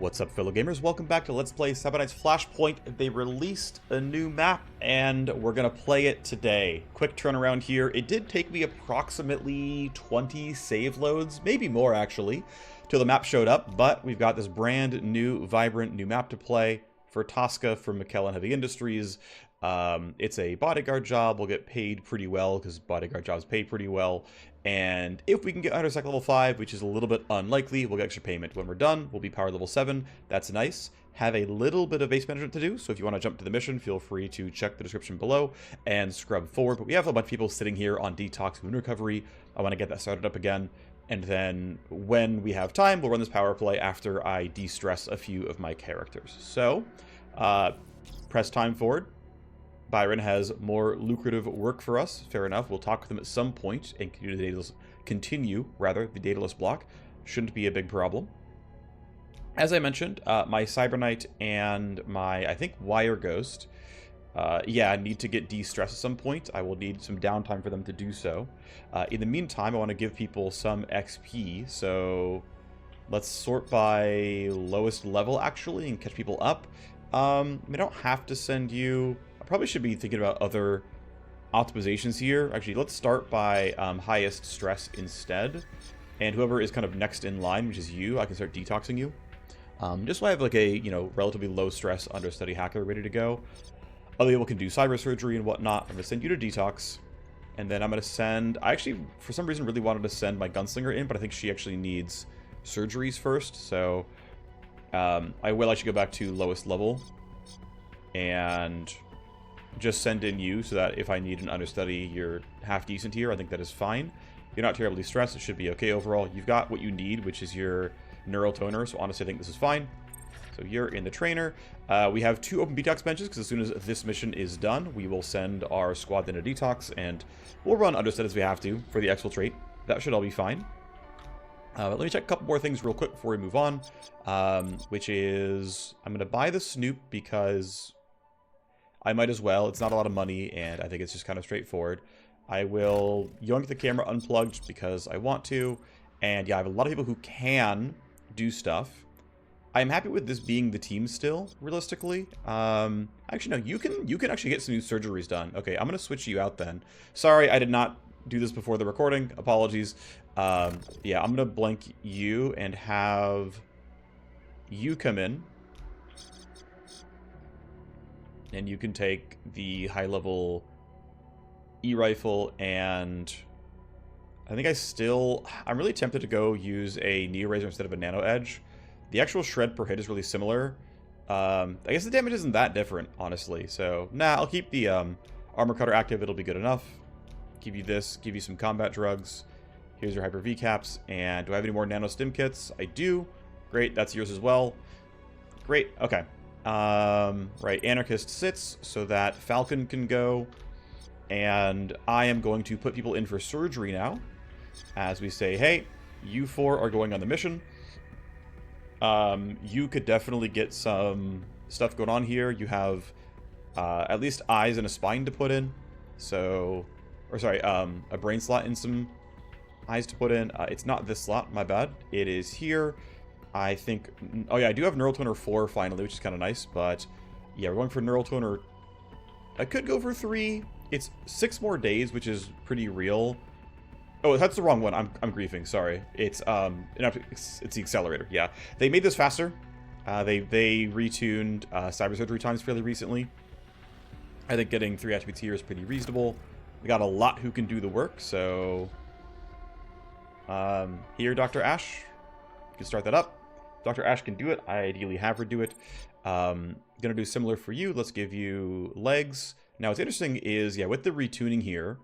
What's up, fellow gamers? Welcome back to Let's Play Seven Nights Flashpoint. They released a new map, and we're gonna play it today. Quick turnaround here. It did take me approximately 20 save loads, maybe more actually, till the map showed up, but we've got this brand new, vibrant new map to play for Tosca from McKellen Heavy Industries. It's a bodyguard job. We'll get paid pretty well, because bodyguard jobs pay pretty well. And if we can get under Sec level 5, which is a little bit unlikely, we'll get extra payment. When we're done, we'll be power level 7. That's nice. Have a little bit of base management to do, so if you want to jump to the mission, feel free to check the description below and scrub forward. But we have a bunch of people sitting here on detox moon recovery. I want to get that started up again. And then when we have time, we'll run this power play after I de-stress a few of my characters. So, press time forward. Byron has more lucrative work for us. Fair enough. We'll talk with them at some point and continue the dataless block. Shouldn't be a big problem. As I mentioned, my Cyber Knight and my, I think, Wireghost, need to get de-stressed at some point. I will need some downtime for them to do so. In the meantime, I want to give people some XP, so let's sort by lowest level, actually, and catch people up. I don't have to send you... I probably should be thinking about other optimizations here. Actually, let's start by highest stress instead. And whoever is kind of next in line, which is you, I can start detoxing you. Just so I have like a, relatively low stress understudy hacker ready to go. Other people can do cyber surgery and whatnot. I'm going to send you to detox. And then I'm going to send... I actually, for some reason, really wanted to send my Gunslinger in, but I think she actually needs surgeries first. So I will actually go back to lowest level. And... just send in you so that if I need an understudy, you're half decent here. I think that is fine. You're not terribly stressed. It should be okay overall. You've got what you need, which is your neural toner. So honestly, I think this is fine. So you're in the trainer. We have 2 open detox benches because as soon as this mission is done, we will send our squad into detox and we'll run understudy as we have to for the exfiltrate. That should all be fine. But let me check a couple more things real quick before we move on, which is I'm going to buy the Snoop because... I might as well. It's not a lot of money, and I think it's just kind of straightforward. I will yoink the camera unplugged because I want to. And yeah, I have a lot of people who can do stuff. I'm happy with this being the team still, realistically. Actually, no, you can actually get some new surgeries done. Okay, I'm going to switch you out then. Sorry, I did not do this before the recording. Apologies. Yeah, I'm going to blank you and have you come in. And you can take the high-level E-rifle, and I think I'm really tempted to go use a Neo Razor instead of a Nano Edge. The actual shred per hit is really similar. I guess the damage isn't that different, honestly. So, nah, I'll keep the Armor Cutter active. It'll be good enough. Give you this, give you some combat drugs. Here's your Hyper V caps. And do I have any more Nano Stim kits? I do. Great, that's yours as well. Great, okay. Right, Anarchist sits so that Falcon can go, and I am going to put people in for surgery now, as we say, hey, you 4 are going on the mission. You could definitely get some stuff going on here. You have, at least eyes and a spine to put in, so, or sorry, a brain slot and some eyes to put in. It's not this slot, my bad. It is here. I think... oh yeah, I do have Neural Toner 4 finally, which is kind of nice, but... yeah, we're going for Neural Toner... I could go for 3. It's 6 more days, which is pretty real. Oh, that's the wrong one. I'm griefing, sorry. It's the Accelerator, yeah. They made this faster. They retuned cyber surgery times fairly recently. I think getting 3 attributes here is pretty reasonable. We got a lot who can do the work, so... here, Dr. Ash. You can start that up. Dr. Ash can do it. I ideally have her do it. Gonna do similar for you. Let's give you legs. Now, what's interesting is, yeah, with the retuning here,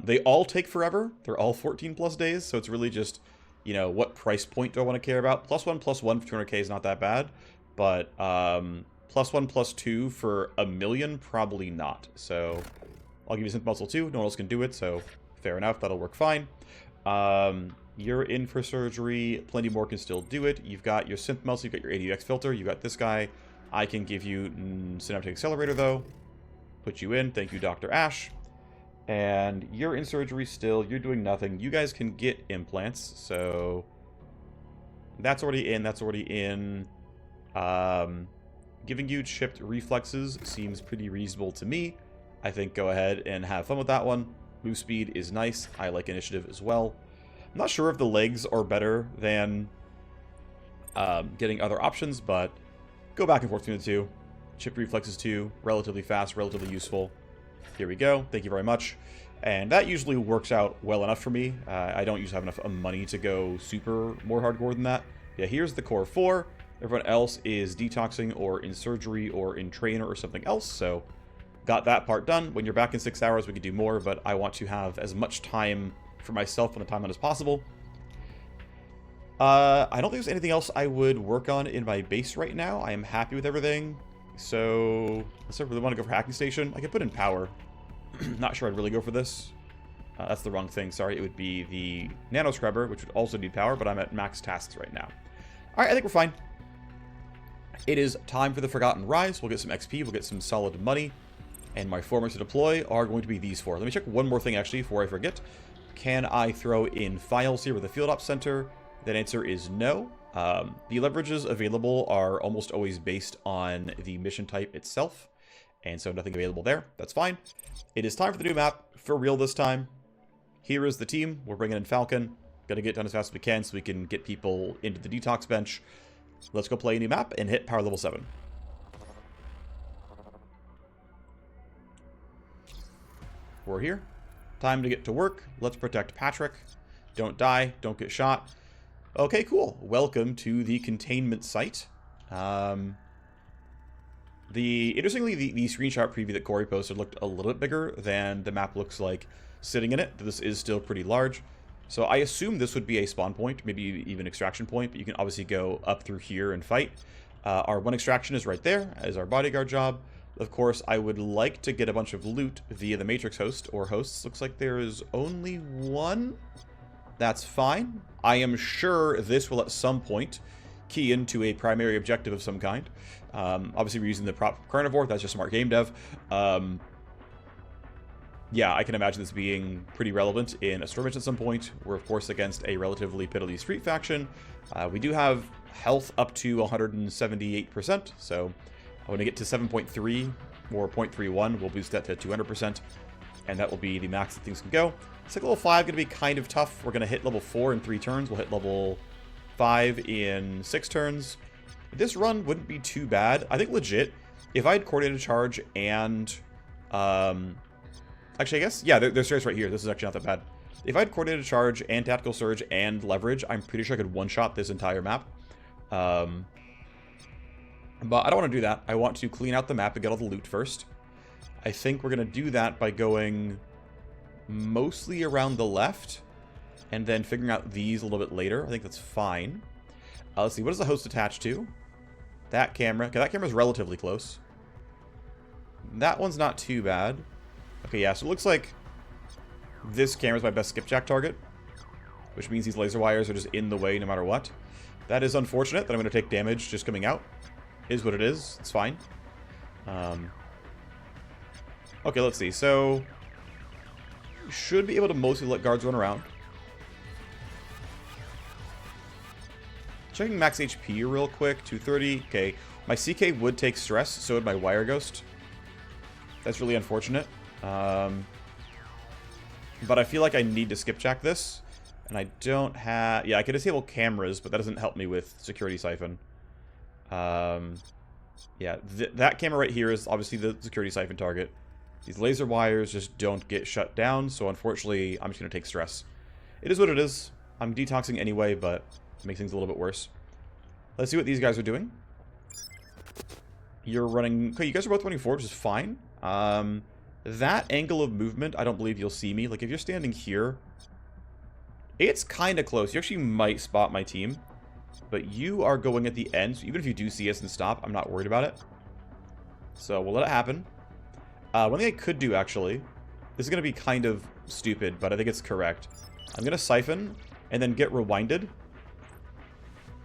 they all take forever. They're all 14 plus days, so it's really just, what price point do I want to care about? +1, +1 for 200k is not that bad, but +1, +2 for 1,000,000, probably not. So I'll give you Synth Muscle too. No one else can do it, so fair enough. That'll work fine. You're in for surgery. Plenty more can still do it. You've got your Synth Muscle, you've got your ADX filter, you've got this guy. I can give you Synaptic Accelerator, though. Put you in. Thank you, Dr. Ash. And you're in surgery still. You're doing nothing. You guys can get implants, so... that's already in. That's already in. Giving you chipped reflexes seems pretty reasonable to me. I think go ahead and have fun with that one. Move speed is nice. I like initiative as well. I'm not sure if the legs are better than getting other options, but go back and forth between the two. Chipped reflexes too, relatively fast, relatively useful. Here we go. Thank you very much. And that usually works out well enough for me. I don't usually have enough money to go super more hardcore than that. Yeah, here's the core 4. Everyone else is detoxing or in surgery or in trainer or something else, so got that part done. When you're back in 6 hours, we can do more, but I want to have as much time for myself on the timeline as possible. I don't think there's anything else I would work on in my base right now. I am happy with everything. So, unless I really want to go for hacking station, I could put in power. Not sure I'd really go for this. That's the wrong thing, sorry. It would be the nano scrubber, which would also need power, but I'm at max tasks right now. Alright, I think we're fine. It is time for the Forgotten Rise. We'll get some XP, we'll get some solid money. And my formers to deploy are going to be these 4. Let me check one more thing, actually, before I forget. Can I throw in files here with the Field Ops Center? That answer is no. The leverages available are almost always based on the mission type itself. And so nothing available there. That's fine. It is time for the new map, for real this time. Here is the team. We're bringing in Falcon. Gotta get done as fast as we can so we can get people into the detox bench. Let's go play a new map and hit power level 7. We're here. Time to get to work. Let's protect Patrick. Don't die. Don't get shot. Okay, cool. Welcome to the containment site. Interestingly, the screenshot preview that Corey posted looked a little bit bigger than the map looks like sitting in it. This is still pretty large. So I assume this would be a spawn point, maybe even extraction point, but you can obviously go up through here and fight. Our one extraction is right there, as our bodyguard job. Of course, I would like to get a bunch of loot via the Matrix host, or hosts. Looks like there is only one. That's fine. I am sure this will at some point key into a primary objective of some kind. Obviously, we're using the prop carnivore. That's just smart game dev. Yeah, I can imagine this being pretty relevant in a story mission at some point. We're, of course, against a relatively piddly street faction. We do have health up to 178%, so when we get to 7.3 or 0.31, we'll boost that to 200%, and that will be the max that things can go. It's like level 5 going to be kind of tough. We're going to hit level 4 in 3 turns. We'll hit level 5 in 6 turns. This run wouldn't be too bad. I think legit, if I had coordinated charge and... actually, I guess, yeah, there's stairs right here. This is actually not that bad. If I had coordinated charge and tactical surge and leverage, I'm pretty sure I could one-shot this entire map. But I don't want to do that. I want to clean out the map and get all the loot first. I think we're going to do that by going mostly around the left and then figuring out these a little bit later. I think that's fine. Let's see, what is the host attached to? That camera. Okay, that camera's relatively close. That one's not too bad. Okay, yeah, so it looks like this camera's my best skipjack target, which means these laser wires are just in the way no matter what. That is unfortunate that I'm going to take damage just coming out. Is what it is. It's fine. Okay, let's see. So, should be able to mostly let guards run around. Checking max HP real quick. 230. Okay, my CK would take stress, so would my Wireghost. That's really unfortunate. But I feel like I need to skipjack this. And I don't have... Yeah, I can disable cameras, but that doesn't help me with security siphon. Yeah, that camera right here is obviously the security siphon target. These laser wires just don't get shut down, so unfortunately, I'm just going to take stress. It is what it is. I'm detoxing anyway, but it makes things a little bit worse. Let's see what these guys are doing. You're running... Okay, you guys are both running forward, which is fine. That angle of movement, I don't believe you'll see me. Like, if you're standing here, it's kind of close. You actually might spot my team. But you are going at the end, so even if you do see us and stop, I'm not worried about it. So we'll let it happen. One thing I could do, actually, this is going to be kind of stupid, but I think it's correct. I'm going to siphon and then get rewinded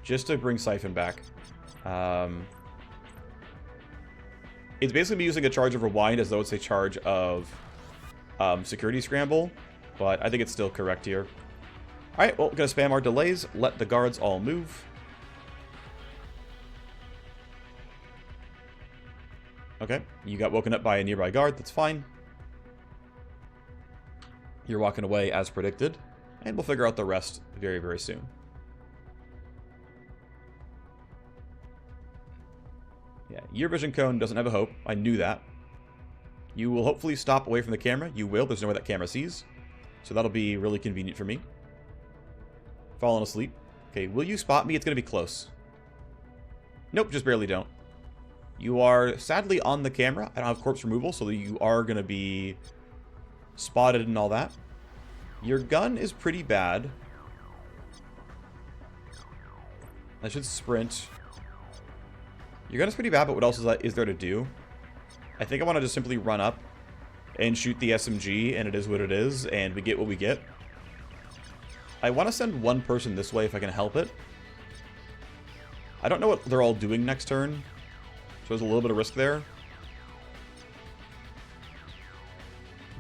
just to bring siphon back. It's basically me using a charge of rewind as though it's a charge of security scramble, but I think it's still correct here. Alright, well, we're going to spam our delays, let the guards all move. Okay, you got woken up by a nearby guard. That's fine. You're walking away as predicted. And we'll figure out the rest very, very soon. Yeah, your vision cone doesn't have a hope. I knew that. You will hopefully stop away from the camera. You will. There's no way that camera sees. So that'll be really convenient for me. Falling asleep. Okay, will you spot me? It's going to be close. Nope, just barely don't. You are sadly on the camera. I don't have corpse removal, so you are going to be spotted and all that. Your gun is pretty bad. I should sprint. Your gun is pretty bad, but what else is there to do? I think I want to just simply run up and shoot the SMG, and it is what it is, and we get what we get. I want to send one person this way if I can help it. I don't know what they're all doing next turn, so there's a little bit of risk there.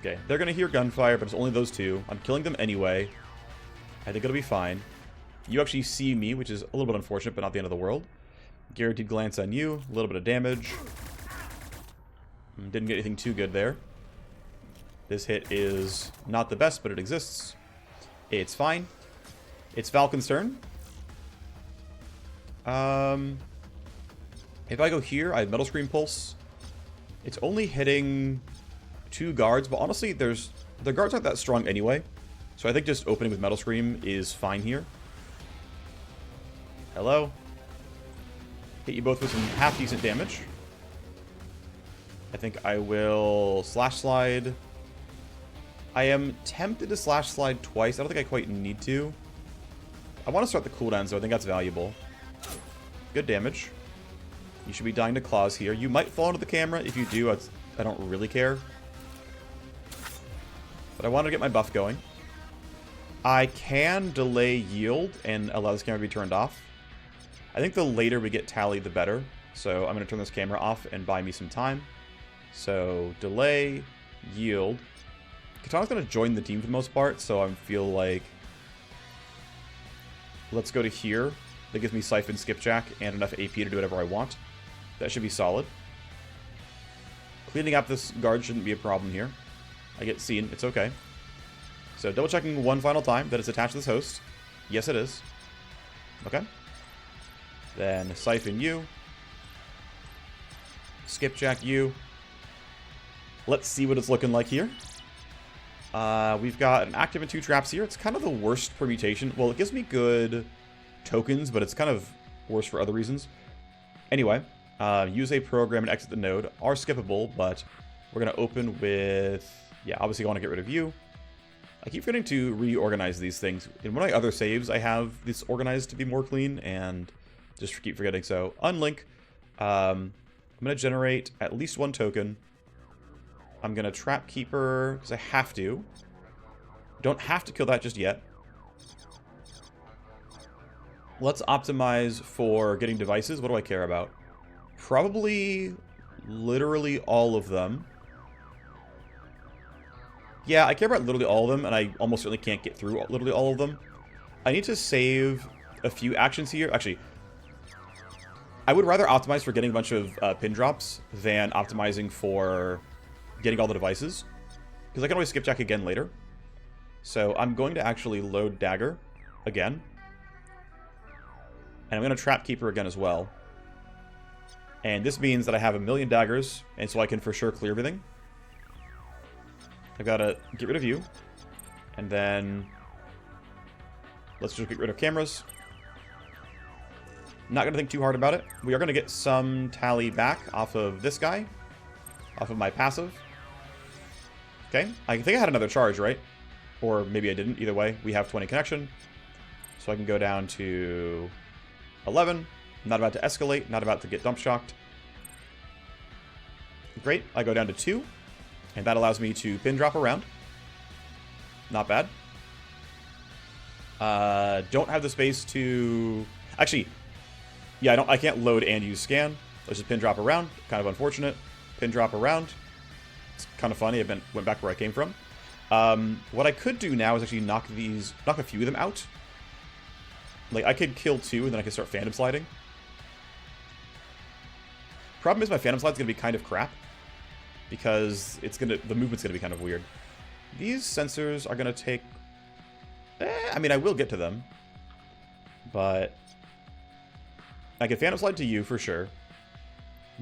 Okay, they're going to hear gunfire, but it's only those two. I'm killing them anyway. I think it'll be fine. You actually see me, which is a little bit unfortunate, but not the end of the world. Guaranteed glance on you. A little bit of damage. Didn't get anything too good there. This hit is not the best, but it exists. It's fine. It's Falcon's turn. If I go here, I have Metal Scream Pulse. It's only hitting 2 guards, but honestly, the guards aren't that strong anyway. So I think just opening with Metal Scream is fine here. Hello. Hit you both with some half-decent damage. I think I will Slash Slide. I am tempted to Slash Slide twice. I don't think I quite need to. I want to start the cooldown, so I think that's valuable. Good damage. You should be dying to claws here. You might fall into the camera. If you do, I don't really care. But I want to get my buff going. I can delay yield and allow this camera to be turned off. I think the later we get tally, the better. So I'm going to turn this camera off and buy me some time. So delay, yield. Katana's going to join the team for the most part, so I feel like... Let's go to here. That gives me Siphon, Skipjack, and enough AP to do whatever I want. That should be solid. Cleaning up this guard shouldn't be a problem here. I get seen. It's okay. So double checking one final time that it's attached to this host. Yes, it is. Okay. Then Siphon you. Skipjack you. Let's see what it's looking like here. We've got an active and 2 traps here. It's kind of the worst permutation. Well, it gives me good tokens, but it's kind of worse for other reasons. Anyway, use a program and exit the node are skippable, but we're going to open with... Yeah, obviously I want to get rid of you. I keep forgetting to reorganize these things. In one of my other saves, I have this organized to be more clean, and just keep forgetting. So, unlink. I'm going to generate at least 1 token. I'm going to trap Keeper, because I have to. Don't have to kill that just yet. Let's optimize for getting devices. What do I care about? Probably literally all of them. Yeah, I care about literally all of them, and I almost certainly can't get through literally all of them. I need to save a few actions here. Actually, I would rather optimize for getting a bunch of pin drops than optimizing for getting all the devices, because I can always skipjack again later. So I'm going to actually load Dagger again. And I'm going to trap Keeper again as well. And this means that I have 1,000,000 daggers, and so I can for sure clear everything. I've got to get rid of you. And then let's just get rid of cameras. Not going to think too hard about it. We are going to get some tally back off of this guy. Off of my passive. Okay. I think I had another charge, right? Or maybe I didn't. Either way, we have 20 connection. So I can go down to 11. Not about to escalate. Not about to get dump shocked. Great. I go down to 2. And that allows me to pin drop around. Not bad. Don't have the space to... Actually, yeah, I can't load and use scan. Let's just pin drop around. Kind of unfortunate. Pin drop around. It's kind of funny. I went back where I came from. What I could do now is actually knock a few of them out. Like, I could kill 2 and then I could start phantom sliding. Problem is my Phantom Slide's going to be kind of crap. Because the movement's going to be kind of weird. These sensors are going to take... I mean, I will get to them. But... I can Phantom Slide to you for sure.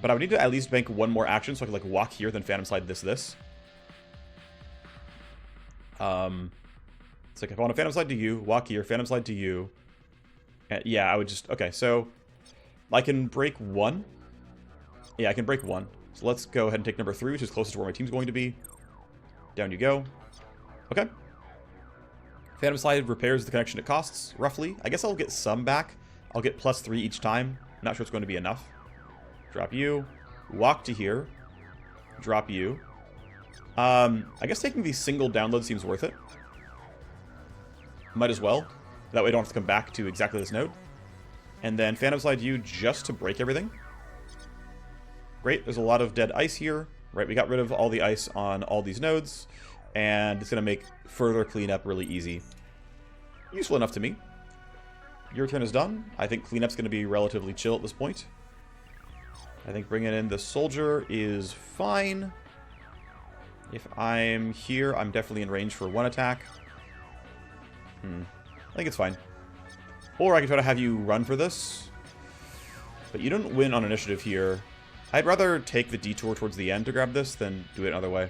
But I would need to at least bank one more action so I can like walk here, then Phantom Slide this. It's like if I want to Phantom Slide to you, walk here, Phantom Slide to you. Yeah, I would just... Okay, so... I can break one. Yeah, I can break one. So let's go ahead and take number 3, which is closest to where my team's going to be. Down you go. Okay. Phantom Slide repairs the connection it costs, roughly. I guess I'll get some back. I'll get +3 each time. Not sure it's going to be enough. Drop you. Walk to here. Drop you. I guess taking the single download seems worth it. Might as well. That way I don't have to come back to exactly this node. And then Phantom Slide you just to break everything. Great, there's a lot of dead ice here. Right, we got rid of all the ice on all these nodes. And it's going to make further cleanup really easy. Useful enough to me. Your turn is done. I think cleanup's going to be relatively chill at this point. I think bringing in the soldier is fine. If I'm here, I'm definitely in range for one attack. I think it's fine. Or I can try to have you run for this. But you don't win on initiative here. I'd rather take the detour towards the end to grab this than do it another way.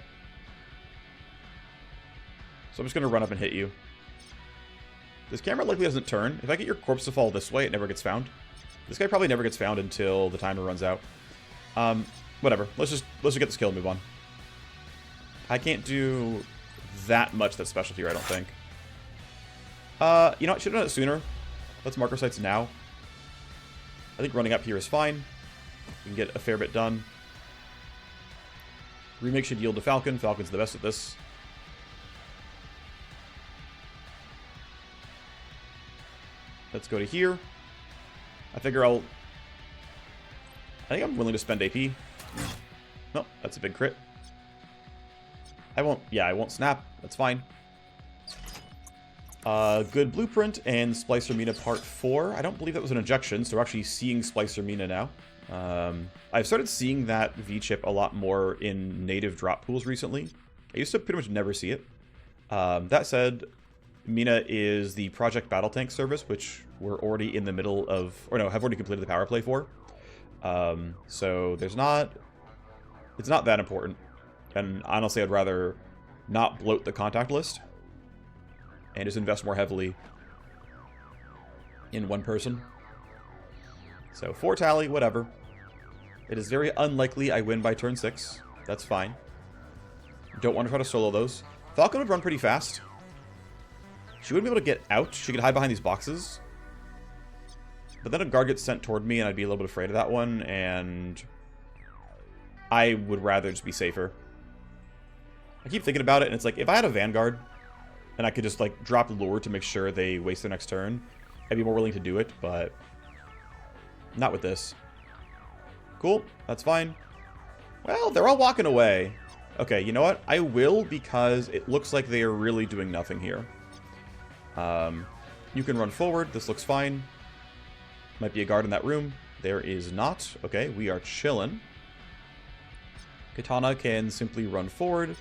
So I'm just going to run up and hit you. This camera likely doesn't turn. If I get your corpse to fall this way, it never gets found. This guy probably never gets found until the timer runs out. Whatever. Let's just get this kill and move on. I can't do that much that's special here, I don't think. You know what? Should have done it sooner. Let's mark our sights now. I think running up here is fine. We can get a fair bit done. Remake should yield to Falcon. Falcon's the best at this. Let's go to here. I think I'm willing to spend AP. Nope, that's a big crit. I won't snap. That's fine. Good blueprint and Splicer Mina Part 4. I don't believe that was an injection, so we're actually seeing Splicer Mina now. I've started seeing that V-chip a lot more in native drop pools recently. I used to pretty much never see it. That said, Mina is the Project Battle Tank service, which we're already in the middle of, or no, have already completed the power play for. So it's not that important. And honestly, I'd rather not bloat the contact list and just invest more heavily in one person. So 4 tally, whatever. It is very unlikely I win by turn 6. That's fine. Don't want to try to solo those. Falcon would run pretty fast. She wouldn't be able to get out. She could hide behind these boxes. But then a guard gets sent toward me, and I'd be a little bit afraid of that one, and I would rather just be safer. I keep thinking about it, and it's like, if I had a Vanguard, and I could just, like, drop lure to make sure they waste their next turn, I'd be more willing to do it, but not with this. Cool, that's fine. Well, they're all walking away. Okay, you know what? I will, because it looks like they are really doing nothing here. You can run forward. This looks fine. Might be a guard in that room. There is not. Okay, we are chilling. Katana can simply run forward.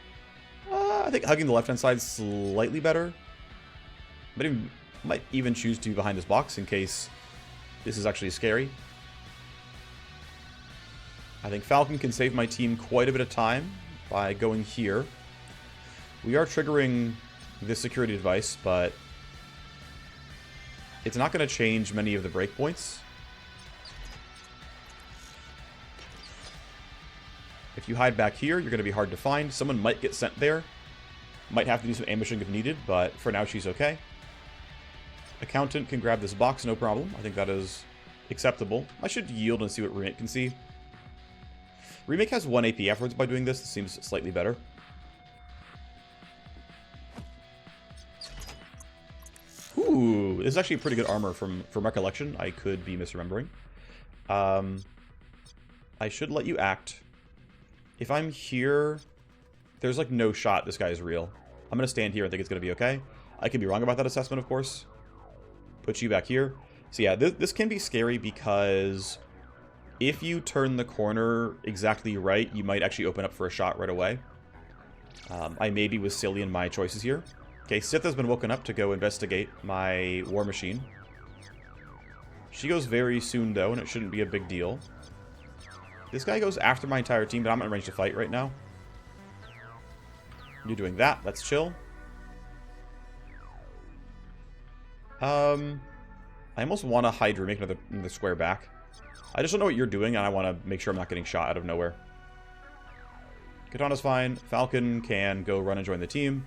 I think hugging the left-hand side is slightly better. But he might even choose to be behind this box in case this is actually scary. I think Falcon can save my team quite a bit of time by going here. We are triggering this security device, but it's not going to change many of the breakpoints. If you hide back here, you're going to be hard to find. Someone might get sent there. Might have to do some ambushing if needed, but for now she's okay. Accountant can grab this box, no problem. I think that is acceptable. I should yield and see what Remake can see. Remake has 1 AP afterwards by doing this. This seems slightly better. Ooh, this is actually pretty good armor from recollection. I could be misremembering. I should let you act. If I'm here, there's like no shot this guy is real. I'm going to stand here and think it's going to be okay. I could be wrong about that assessment, of course. Put you back here. So yeah, this can be scary because if you turn the corner exactly right, you might actually open up for a shot right away. I maybe was silly in my choices here. Okay, Sith has been woken up to go investigate my Warmachine. She goes very soon, though, and it shouldn't be a big deal. This guy goes after my entire team, but I'm not ready to fight right now. You're doing that. That's chill. I almost want to Hydra, make another square back. I just don't know what you're doing, and I want to make sure I'm not getting shot out of nowhere. Katana's fine. Falcon can go run and join the team.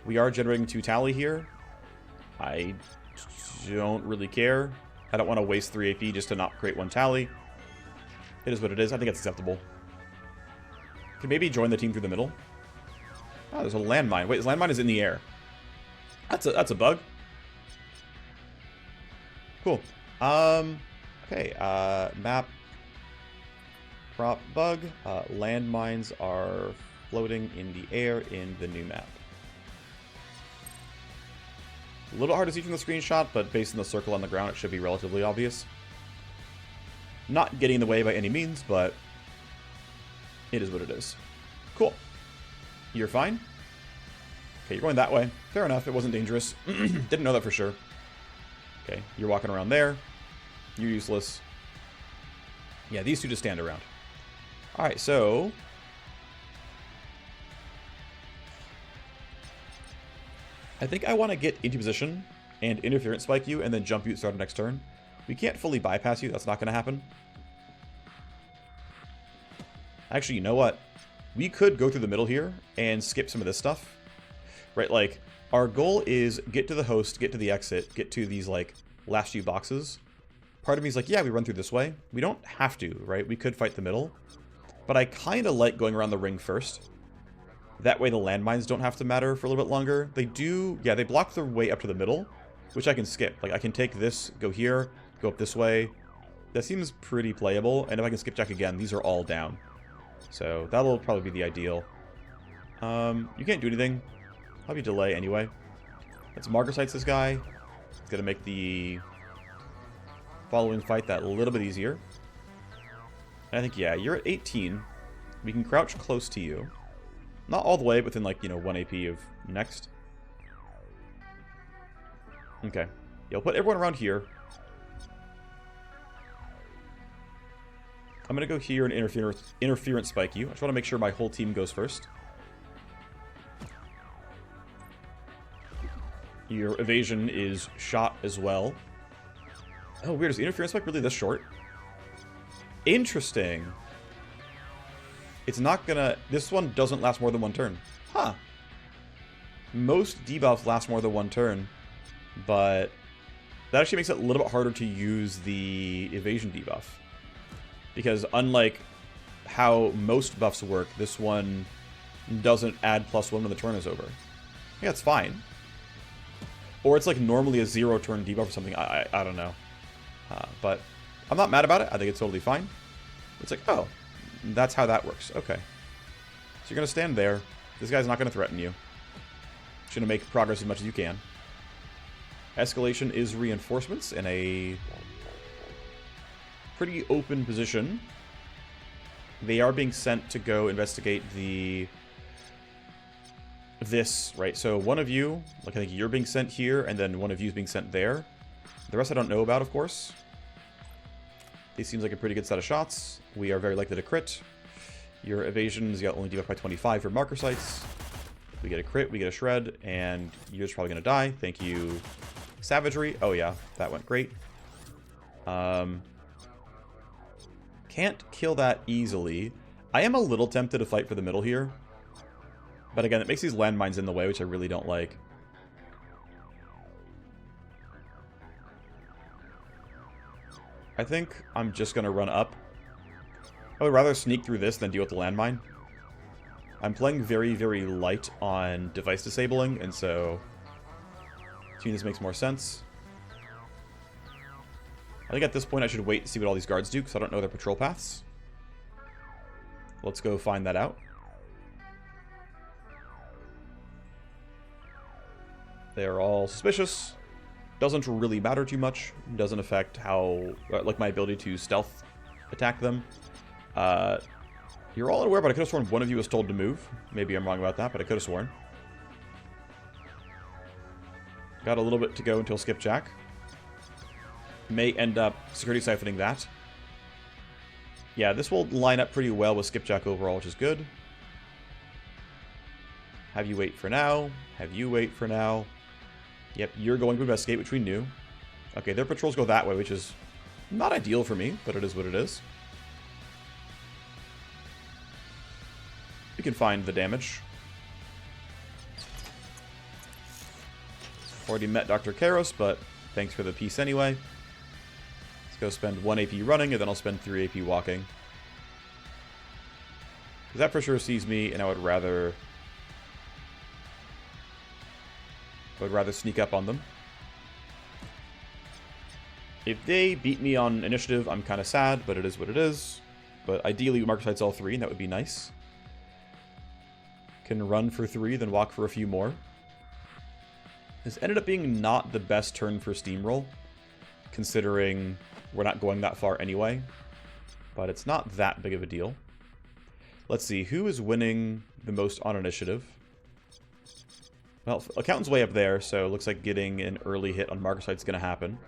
We are generating 2 tally here. I don't really care. I don't want to waste 3 AP just to not create 1 tally. It is what it is. I think it's acceptable. Can maybe join the team through the middle. Oh, there's a landmine. Wait, this landmine is in the air. That's a bug. Cool. Okay, map. Prop bug. Landmines are floating in the air in the new map. A little hard to see from the screenshot, but based on the circle on the ground, it should be relatively obvious. Not getting in the way by any means, but it is what it is. Cool. You're fine? Okay, you're going that way. Fair enough, it wasn't dangerous. Didn't know that for sure. Okay, you're walking around there. You're useless. Yeah, these two just stand around. Alright, so... I think I want to get into position and interference spike you and then jump you at the start of next turn. We can't fully bypass you. That's not going to happen. Actually, you know what? We could go through the middle here and skip some of this stuff. Right, like, our goal is get to the host, get to the exit, get to these, like, last few boxes. Part of me is like, yeah, we run through this way. We don't have to, right? We could fight the middle. But I kind of like going around the ring first. That way the landmines don't have to matter for a little bit longer. They do, yeah, they block their way up to the middle, which I can skip. Like, I can take this, go here, go up this way. That seems pretty playable. And if I can skipjack again, these are all down. So that'll probably be the ideal. You can't do anything. Probably delay anyway. Let's Margasites this guy. It's going to make the following fight that little bit easier. And I think, yeah, you're at 18. We can crouch close to you. Not all the way, but within, like, you know, 1 AP of next. Okay. Yeah, we'll put everyone around here. I'm going to go here and interference spike you. I just want to make sure my whole team goes first. Your evasion is shot as well. Oh, weird. Is the interference spike really this short? Interesting. It's not gonna... This one doesn't last more than 1 turn. Huh. Most debuffs last more than 1 turn, but that actually makes it a little bit harder to use the evasion debuff. Because unlike how most buffs work, this one doesn't add +1 when the turn is over. Yeah, it's fine. Or it's like normally a 0-turn debuff or something. I don't know. But I'm not mad about it. I think it's totally fine. It's like, oh, that's how that works. Okay. So you're going to stand there. This guy's not going to threaten you. Just going to make progress as much as you can. Escalation is reinforcements in a pretty open position. They are being sent to go investigate this, right? So one of you, like I think you're being sent here, and then one of you is being sent there. The rest I don't know about, of course. This seems like a pretty good set of shots. We are very likely to crit. Your evasion's got only debuffed by 25 for marker sites. We get a crit, we get a shred, and you're just probably going to die. Thank you, Savagery. Oh yeah, that went great. Can't kill that easily. I am a little tempted to fight for the middle here. But again, it makes these landmines in the way, which I really don't like. I think I'm just going to run up. I would rather sneak through this than deal with the landmine. I'm playing very, very light on device disabling, and so to me this makes more sense. I think at this point I should wait to see what all these guards do, because I don't know their patrol paths. Let's go find that out. They are all suspicious. Doesn't really matter too much. Doesn't affect how, like, my ability to stealth attack them. You're all unaware, but I could have sworn one of you was told to move. Maybe I'm wrong about that, but I could have sworn. Got a little bit to go until Skipjack. May end up security siphoning that. Yeah, this will line up pretty well with Skipjack overall, which is good. Have you wait for now. Have you wait for now. Yep, you're going to investigate, which we knew. Okay, their patrols go that way, which is not ideal for me, but it is what it is. We can find the damage. Already met Dr. Karos, but thanks for the piece anyway. Let's go spend 1 AP running, and then I'll spend 3 AP walking. Because that for sure sees me, and I would rather sneak up on them. If they beat me on initiative, I'm kind of sad, but it is what it is. But ideally, we mark sites all 3, and that would be nice. Can run for 3, then walk for a few more. This ended up being not the best turn for Steamroll, considering we're not going that far anyway. But it's not that big of a deal. Let's see, who is winning the most on initiative? Well, Accountant's way up there, so it looks like getting an early hit on marker sight's going to happen.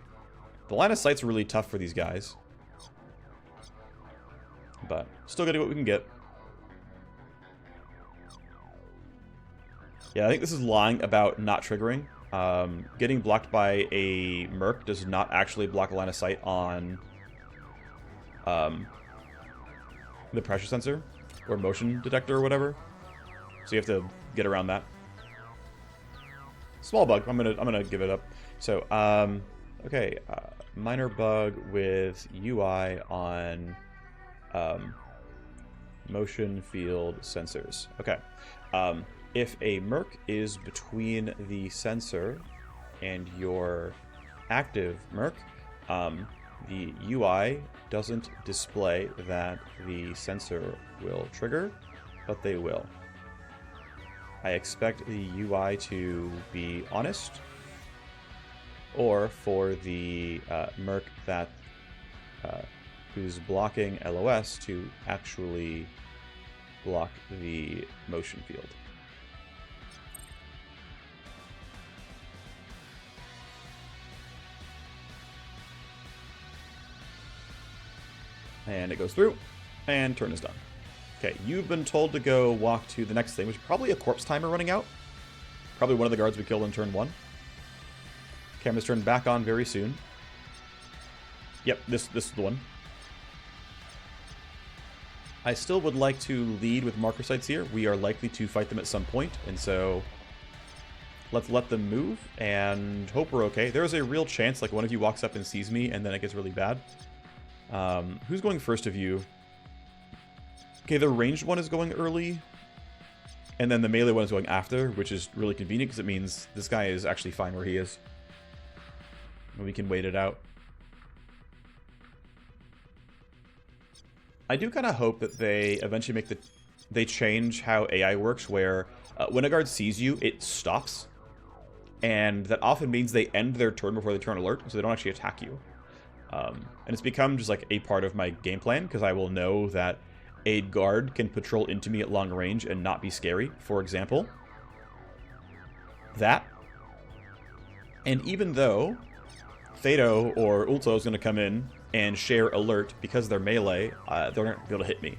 The line of sight's really tough for these guys. But still getting what we can get. Yeah, I think this is lying about not triggering. Getting blocked by a Merc does not actually block a line of sight on the pressure sensor or motion detector or whatever. So you have to get around that. Small bug. I'm gonna give it up. So okay, minor bug with UI on motion field sensors. Okay. If a Merc is between the sensor and your active Merc, the UI doesn't display that the sensor will trigger, but they will. I expect the UI to be honest, or for the Merc that who's blocking LOS to actually block the motion field. And it goes through, and turn is done. Okay, you've been told to go walk to the next thing, which is probably a corpse timer running out. Probably one of the guards we killed in turn 1. Camera's turned back on very soon. Yep, this is the one. I still would like to lead with marker sites here. We are likely to fight them at some point, and so let's let them move and hope we're okay. There is a real chance like one of you walks up and sees me, and then it gets really bad. Who's going first of you? Okay, the ranged one is going early, and then the melee one is going after, which is really convenient because it means this guy is actually fine where he is. And we can wait it out. I do kind of hope that they eventually they change how AI works, where when a guard sees you, it stops. And that often means they end their turn before they turn alert, so they don't actually attack you. And it's become just like a part of my game plan, because I will know that a guard can patrol into me at long range and not be scary, for example. That. And even though Thedo or Ulto is going to come in and share alert because they're melee, they're not going to be able to hit me.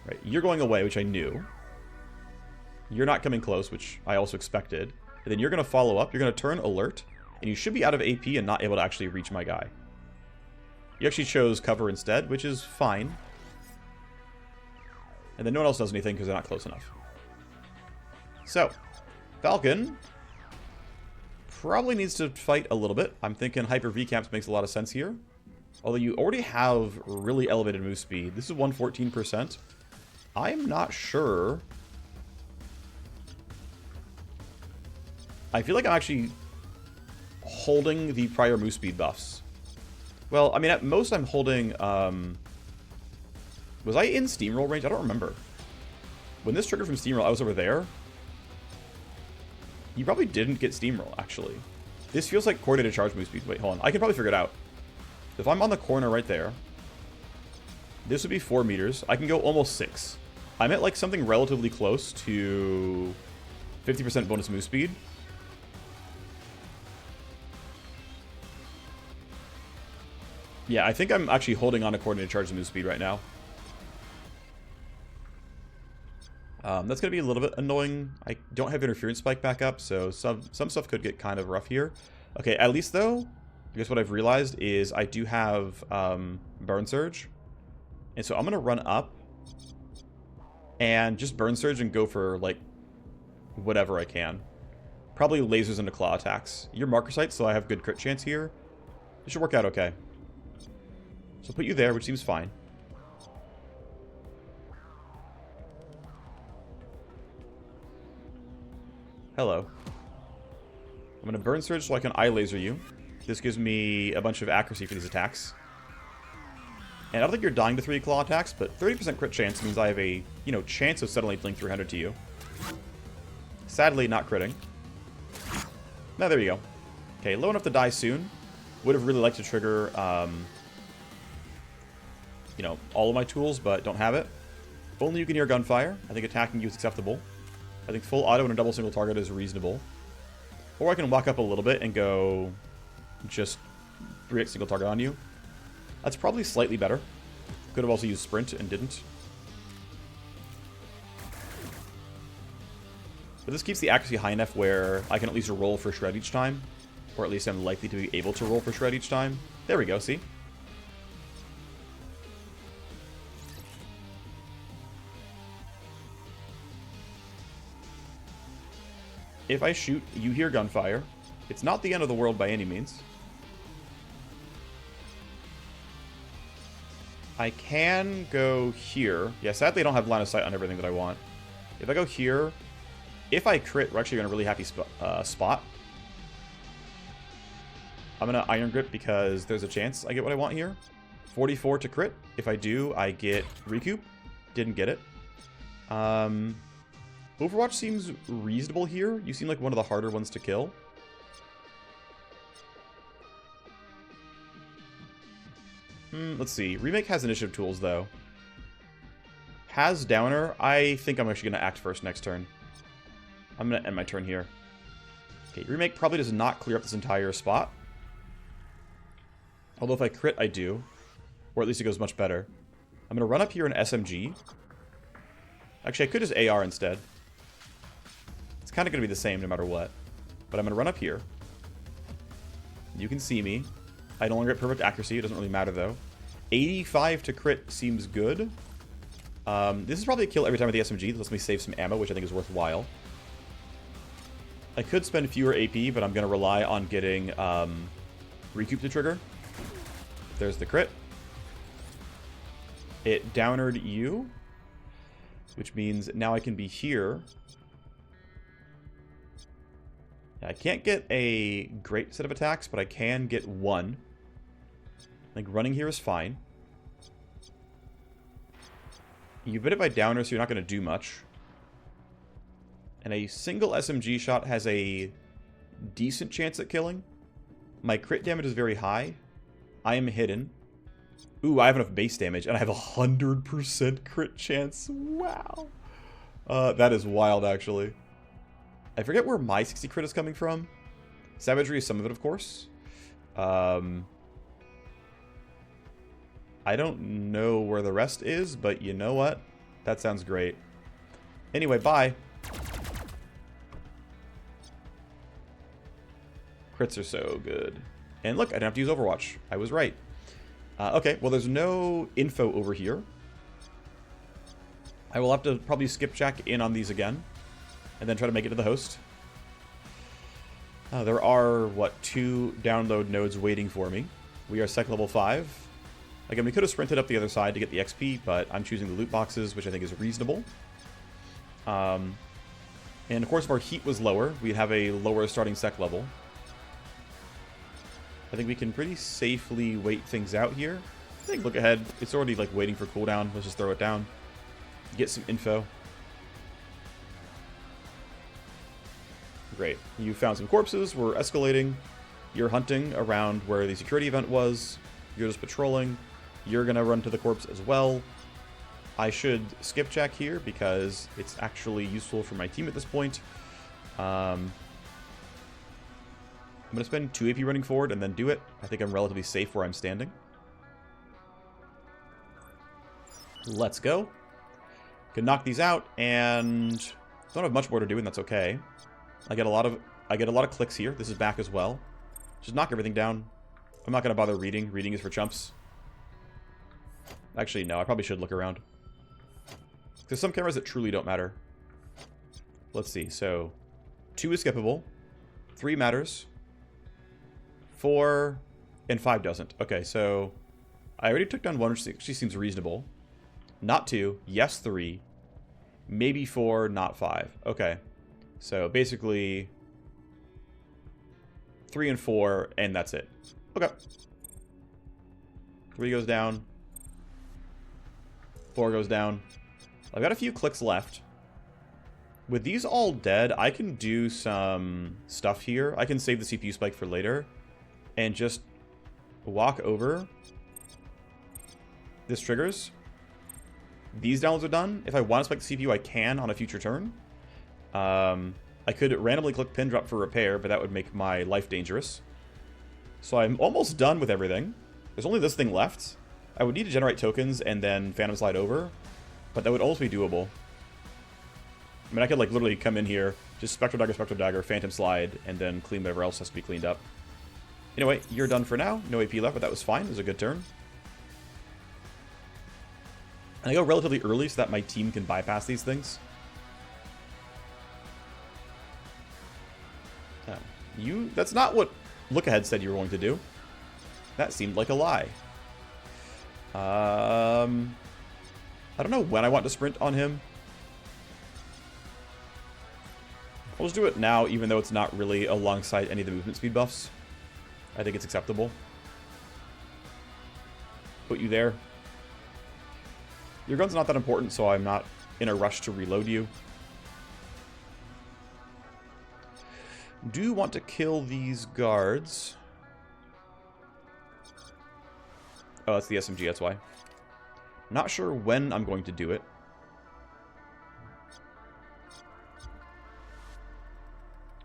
Right, you're going away, which I knew. You're not coming close, which I also expected. And then you're going to follow up, you're going to turn alert, and you should be out of AP and not able to actually reach my guy. You actually chose cover instead, which is fine. And then no one else does anything because they're not close enough. So, Falcon probably needs to fight a little bit. I'm thinking Hyper V-Camps makes a lot of sense here. Although you already have really elevated move speed. This is 114%. I'm not sure. I feel like I'm actually holding the prior move speed buffs. Well, I mean, at most I'm holding... was I in Steamroll range? I don't remember. When this triggered from Steamroll, I was over there. You probably didn't get Steamroll, actually. This feels like coordinated charge move speed. Wait, hold on. I can probably figure it out. If I'm on the corner right there, This would be 4 meters. I can go almost 6. I'm at like something relatively close to 50% bonus move speed. Yeah, I think I'm actually holding on to coordinated charge move speed right now. That's going to be a little bit annoying. I don't have interference spike back up, so some stuff could get kind of rough here. Okay, at least though, I guess what I've realized is I do have Burn Surge. And so I'm going to run up and just Burn Surge and go for, like, whatever I can. Probably lasers into claw attacks. You're marker sight, so I have good crit chance here. It should work out okay. So I'll put you there, which seems fine. Hello. I'm going to Burn Surge so I can eye laser you. This gives me a bunch of accuracy for these attacks. And I don't think you're dying to 3 claw attacks, but 30% crit chance means I have a, you know, chance of suddenly dealing 300 to you. Sadly, not critting. Now, there you go. Okay, low enough to die soon. Would have really liked to trigger, you know, all of my tools, but don't have it. If only you can hear gunfire. I think attacking you is acceptable. I think full auto and a double single target is reasonable. Or I can walk up a little bit and go just 3x single target on you. That's probably slightly better. Could have also used sprint and didn't. But this keeps the accuracy high enough where I can at least roll for shred each time. Or at least I'm likely to be able to roll for shred each time. There we go, see? If I shoot, you hear gunfire. It's not the end of the world by any means. I can go here. Yeah, sadly I don't have line of sight on everything that I want. If I go here, if I crit, we're actually in a really happy spot. I'm going to Iron Grip because there's a chance I get what I want here. 44 to crit. If I do, I get Recoup. Didn't get it. Overwatch seems reasonable here. You seem like one of the harder ones to kill. Let's see. Remake has initiative tools, though. Has Downer. I think I'm actually going to act first next turn. I'm going to end my turn here. Okay, Remake probably does not clear up this entire spot. Although if I crit, I do. Or at least it goes much better. I'm going to run up here in SMG. Actually, I could just AR instead. It's kind of going to be the same no matter what. But I'm going to run up here. You can see me. I no longer get perfect accuracy. It doesn't really matter, though. 85 to crit seems good. This is probably a kill every time with the SMG. That lets me save some ammo, which I think is worthwhile. I could spend fewer AP, but I'm going to rely on getting Recoup to trigger. There's the crit. It downered you, which means now I can be here. I can't get a great set of attacks, but I can get one. I think running here is fine. You bit it by downer, so you're not going to do much. And a single SMG shot has a decent chance at killing. My crit damage is very high. I am hidden. Ooh, I have enough base damage, and I have 100% crit chance. Wow. That is wild, actually. I forget where my 60 crit is coming from. Savagery is some of it, of course. I don't know where the rest is, but you know what? That sounds great. Anyway, bye. Crits are so good. And look, I don't have to use Overwatch. I was right. Okay, well, there's no info over here. I will have to probably skipjack in on these again. And then try to make it to the host. There are, what, 2 download nodes waiting for me. We are sec level 5. Again, we could have sprinted up the other side to get the XP, but I'm choosing the loot boxes, which I think is reasonable. And of course, if our heat was lower, we'd have a lower starting sec level. I think we can pretty safely wait things out here. I think look ahead. It's already like waiting for cooldown. Let's just throw it down. Get some info. Great. You found some corpses. We're escalating. You're hunting around where the security event was. You're just patrolling. You're going to run to the corpse as well. I should skip check here because it's actually useful for my team at this point. I'm going to spend 2 AP running forward and then do it. I think I'm relatively safe where I'm standing. Let's go. Can knock these out, and don't have much more to do, and that's okay. I get a lot of clicks here. This is back as well. Just knock everything down. I'm not going to bother reading. Reading is for chumps. Actually, no. I probably should look around. There's some cameras that truly don't matter. Let's see. So, 2 is skippable. 3 matters. 4 and 5 doesn't. Okay, so I already took down 1, which actually seems reasonable. Not 2. Yes, 3. Maybe 4, not 5. Okay. So, basically 3 and 4, and that's it. Okay. 3 goes down. 4 goes down. I've got a few clicks left. With these all dead, I can do some stuff here. I can save the CPU spike for later. And just walk over. This triggers. These downloads are done. If I want to spike the CPU, I can on a future turn. I could randomly click pin drop for repair, but that would make my life dangerous. So I'm almost done with everything. There's only this thing left. I would need to generate tokens and then Phantom Slide over, but that would almost be doable. I mean, I could like literally come in here, just Spectral Dagger, Phantom Slide, and then clean whatever else has to be cleaned up. Anyway, you're done for now. No AP left, but that was fine. It was a good turn. And I go relatively early so that my team can bypass these things. That's not what Look Ahead said you were going to do. That seemed like a lie. I don't know when I want to sprint on him. I'll just do it now, even though it's not really alongside any of the movement speed buffs. I think it's acceptable. Put you there. Your gun's not that important, so I'm not in a rush to reload you. Do want to kill these guards. Oh, that's the SMG, that's why. Not sure when I'm going to do it.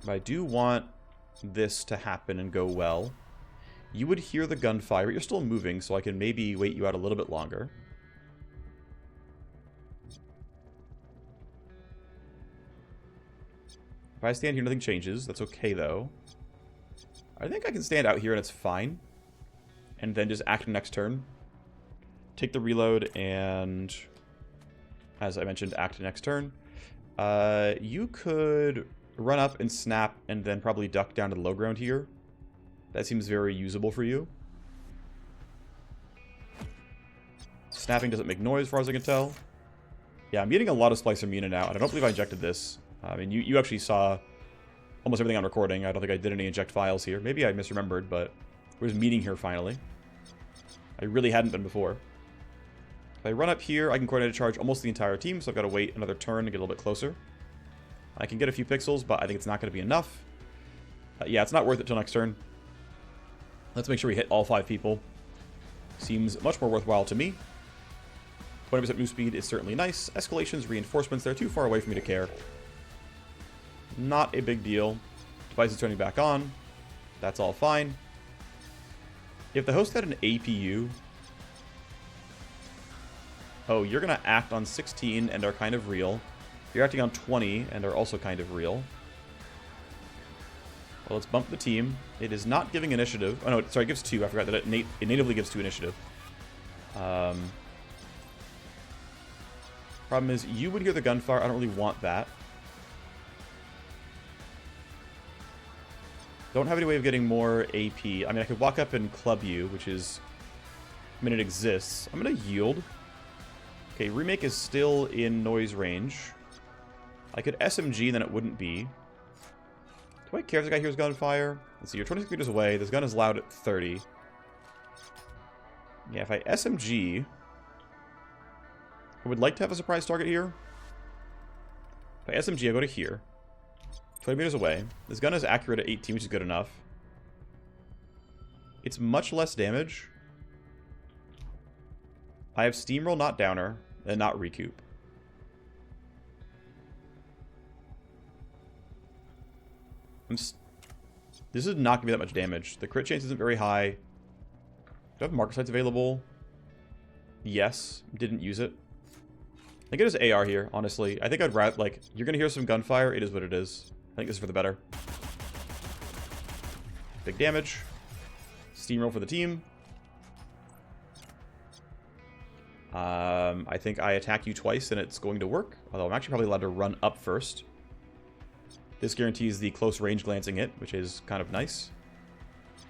But I do want this to happen and go well. You would hear the gunfire, but you're still moving, so I can maybe wait you out a little bit longer. If I stand here, nothing changes. That's okay, though. I think I can stand out here and it's fine. And then just act next turn. Take the reload and, as I mentioned, act next turn. You could run up and snap and then probably duck down to the low ground here. That seems very usable for you. Snapping doesn't make noise as far as I can tell. Yeah, I'm getting a lot of Splicer Muna now, and I don't believe I injected this. I mean, you actually saw almost everything on recording. I don't think I did any inject files here. Maybe I misremembered, but we're just meeting here finally. I really hadn't been before. If I run up here, I can coordinate a charge almost the entire team, so I've got to wait another turn to get a little bit closer. I can get a few pixels, but I think it's not going to be enough. Yeah, it's not worth it till next turn. Let's make sure we hit all 5 people. Seems much more worthwhile to me. 20% move speed is certainly nice. Escalations, reinforcements, they're too far away for me to care. Not a big deal. Device is turning back on. That's all fine. If the host had an APU... Oh, you're going to act on 16 and are kind of real. You're acting on 20 and are also kind of real. Well, let's bump the team. It is not giving initiative. Oh, no, sorry, it gives 2. I forgot that it natively gives 2 initiative. Problem is, you would hear the gunfire. I don't really want that. Don't have any way of getting more AP. I mean, I could walk up and club you, which is... I mean, it exists. I'm going to yield. Okay, Remake is still in noise range. I could SMG, then it wouldn't be. Do I care if the guy hears gunfire? Let's see, you're 26 meters away. This gun is loud at 30. Yeah, if I SMG... I would like to have a surprise target here. If I SMG, I go to here. 20 meters away. This gun is accurate at 18, which is good enough. It's much less damage. I have Steamroll, not Downer, and not Recoup. This is not going to be that much damage. The crit chance isn't very high. Do I have marker sights available? Yes. Didn't use it. I think it is AR here, honestly. I think I'd rather, like, you're going to hear some gunfire. It is what it is. I think this is for the better. Big damage. Steamroll for the team. I think I attack you twice and it's going to work. Although I'm actually probably allowed to run up first. This guarantees the close range glancing hit, which is kind of nice.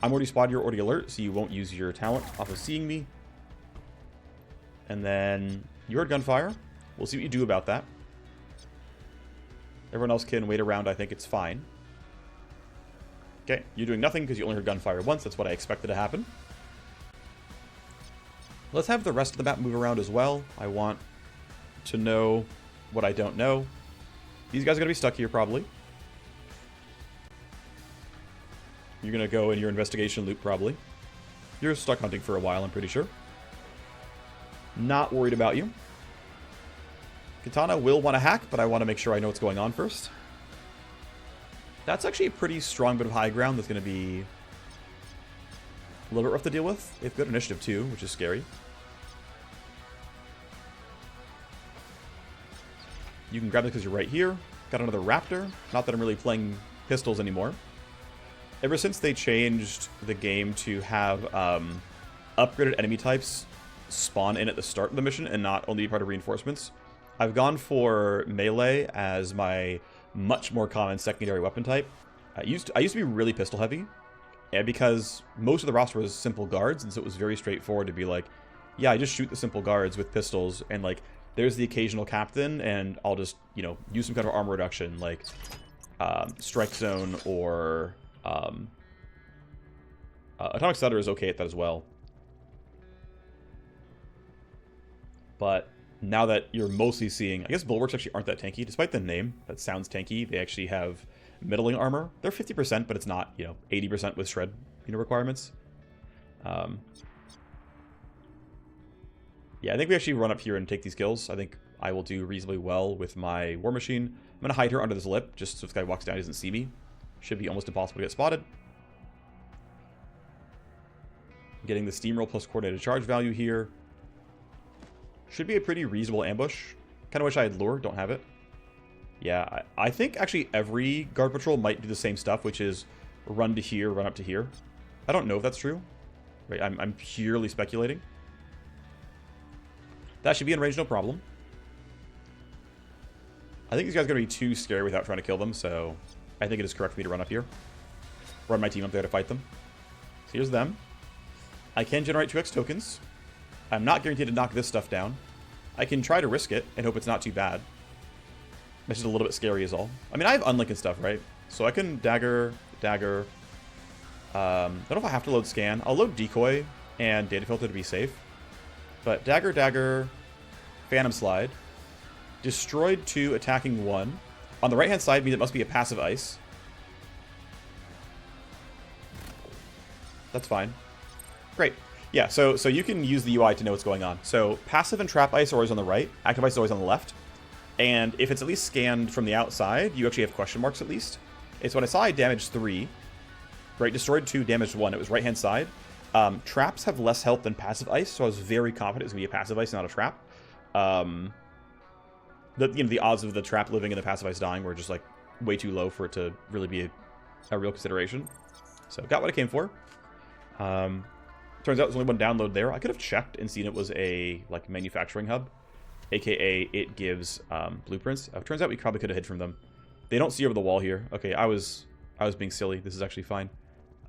I'm already spotted, you're already alert, so you won't use your talent off of seeing me. And then you heard gunfire. We'll see what you do about that. Everyone else can wait around. I think it's fine. Okay, you're doing nothing because you only heard gunfire once. That's what I expected to happen. Let's have the rest of the map move around as well. I want to know what I don't know. These guys are going to be stuck here, probably. You're going to go in your investigation loop, probably. You're stuck hunting for a while, I'm pretty sure. Not worried about you. Katana will want to hack, but I want to make sure I know what's going on first. That's actually a pretty strong bit of high ground that's going to be a little bit rough to deal with. They have good initiative too, which is scary. You can grab it because you're right here. Got another Raptor. Not that I'm really playing pistols anymore. Ever since they changed the game to have upgraded enemy types spawn in at the start of the mission and not only be part of reinforcements, I've gone for melee as my much more common secondary weapon type. I used to be really pistol heavy, and because most of the roster was simple guards, and so it was very straightforward to be like, yeah, I just shoot the simple guards with pistols, and like there's the occasional captain, and I'll just, you know, use some kind of armor reduction like strike zone or atomic stutter is okay at that as well. But now that you're mostly seeing, I guess bulwarks actually aren't that tanky, despite the name. That sounds tanky. They actually have middling armor. They're 50%, but it's not, you know, 80% with shred, you know, requirements. Yeah, I think we actually run up here and take these kills. I think I will do reasonably well with my Warmachine. I'm going to hide her under this lip, just so if this guy walks down, he doesn't see me. Should be almost impossible to get spotted. Getting the steamroll plus coordinated charge value here. Should be a pretty reasonable ambush. Kind of wish I had lure, don't have it. Yeah, I think actually every guard patrol might do the same stuff, which is run to here, run up to here. I don't know if that's true. Right, I'm purely speculating. That should be in range, no problem. I think these guys are going to be too scary without trying to kill them, so I think it is correct for me to run up here. Run my team up there to fight them. So here's them. I can generate 2x tokens. I'm not guaranteed to knock this stuff down. I can try to risk it and hope it's not too bad. It's just a little bit scary is all. I mean, I have unlink and stuff, right? So I can dagger. I don't know if I have to load scan. I'll load decoy and data filter to be safe. But dagger, phantom slide. Destroyed 2, attacking 1. On the right-hand side means it must be a passive ice. That's fine. Great. Yeah, so you can use the UI to know what's going on. So passive and trap ice are always on the right. Active ice is always on the left. And if it's at least scanned from the outside, you actually have question marks at least. It's when I saw I damaged 3. Right, destroyed 2, damaged 1. It was right-hand side. Traps have less health than passive ice, so I was very confident it was going to be a passive ice, not a trap. The odds of the trap living and the passive ice dying were just like way too low for it to really be a real consideration. So got what I came for. Turns out there's only one download there. I could have checked and seen it was a like manufacturing hub, aka it gives blueprints. Turns out we probably could have hid from them. They don't see over the wall here. Okay, I was being silly. This is actually fine.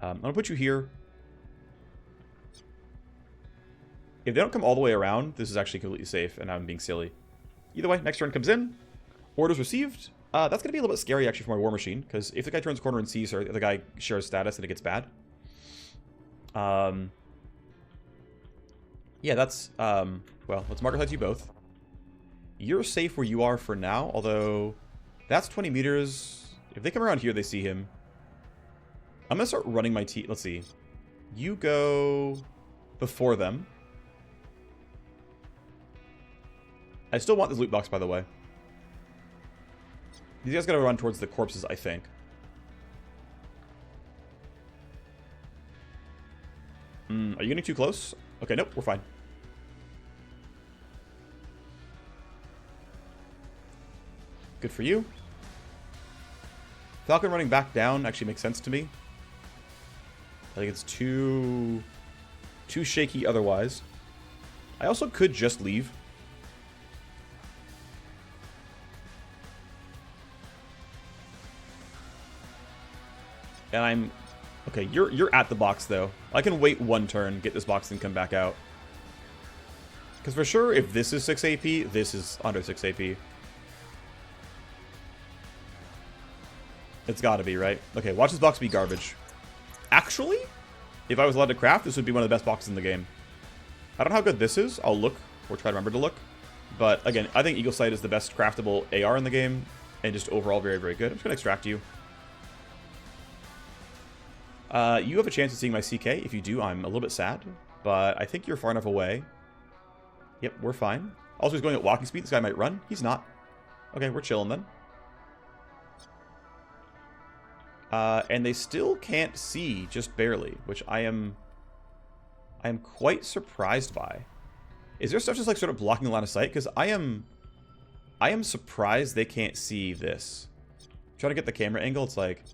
I'm gonna put you here. If they don't come all the way around, this is actually completely safe, and I'm being silly. Either way, next turn comes in. Orders received. That's going to be a little bit scary, actually, for my Warmachine, because if the guy turns the corner and sees her, the other guy shares status, and it gets bad. Yeah, that's... well, let's marker sight you both. You're safe where you are for now, although that's 20 meters. If they come around here, they see him. I'm going to start running my team. Let's see. You go before them. I still want this loot box, by the way. These guys gotta run towards the corpses, I think. Are you getting too close? Okay, nope, we're fine. Good for you. Falcon running back down actually makes sense to me. I think it's too shaky otherwise. I also could just leave. And I'm... Okay, you're at the box, though. I can wait one turn, get this box, and come back out. Because for sure, if this is 6 AP, this is under 6 AP. It's gotta be, right? Okay, watch this box be garbage. Actually, if I was allowed to craft, this would be one of the best boxes in the game. I don't know how good this is. I'll look, or try to remember to look. But again, I think Eagle Sight is the best craftable AR in the game, and just overall very, very good. I'm just gonna extract you. You have a chance of seeing my CK. If you do, I'm a little bit sad, but I think you're far enough away. Yep, we're fine. Also, he's going at walking speed. This guy might run. He's not. Okay, we're chilling then. And they still can't see, just barely, which I am quite surprised by. Is there stuff just like sort of blocking the line of sight? Because I am surprised they can't see this. I'm trying to get the camera angle. It's like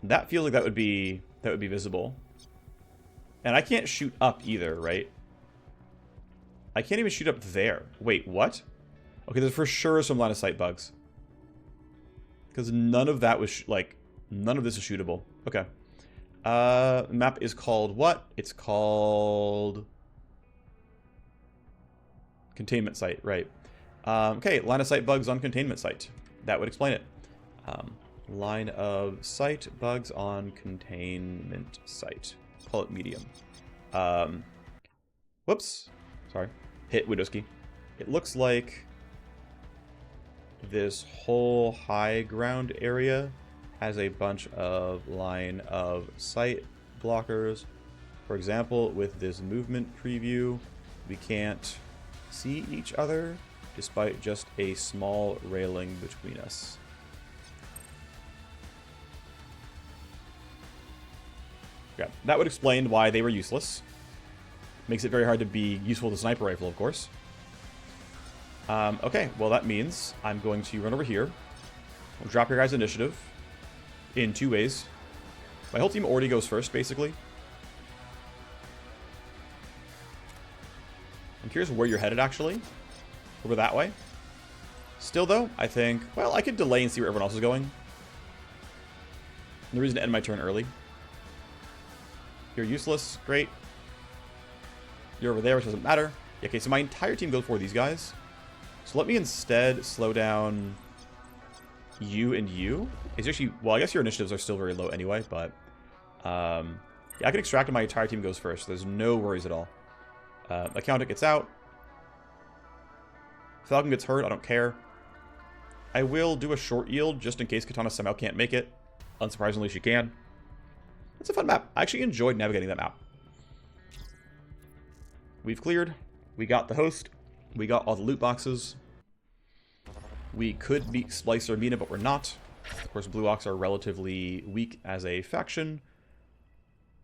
that feels like that would be visible. And I can't shoot up either, right? I can't even shoot up there. Wait, what? Okay, there's for sure some line of sight bugs. Because none of that was, none of this is shootable. Okay. Map is called what? It's called... Containment site, right. Okay, line of sight bugs on containment site. That would explain it. Line of sight bugs on containment site. Call it medium. Whoops. Sorry. Hit Windows key. It looks like this whole high ground area has a bunch of line of sight blockers. For example, with this movement preview, we can't see each other despite just a small railing between us. Okay, that would explain why they were useless. Makes it very hard to be useful with a sniper rifle, of course. Okay, well that means I'm going to run over here. I'll drop your guys' initiative in 2 ways. My whole team already goes first, basically. I'm curious where you're headed, actually. Over that way. Still, though, I think... Well, I could delay and see where everyone else is going. No reason to end my turn early. You're useless. Great. You're over there, which doesn't matter. Okay, so my entire team goes for these guys. So let me instead slow down you and you. It's actually... Well, I guess your initiatives are still very low anyway, but... yeah, I can extract and my entire team goes first. There's no worries at all. Accountant gets out. Falcon gets hurt. I don't care. I will do a short yield just in case Katana somehow can't make it. Unsurprisingly, she can. It's a fun map. I actually enjoyed navigating that map. We've cleared. We got the host. We got all the loot boxes. We could beat Splicer and Mina, but we're not. Of course, Blue Ox are relatively weak as a faction.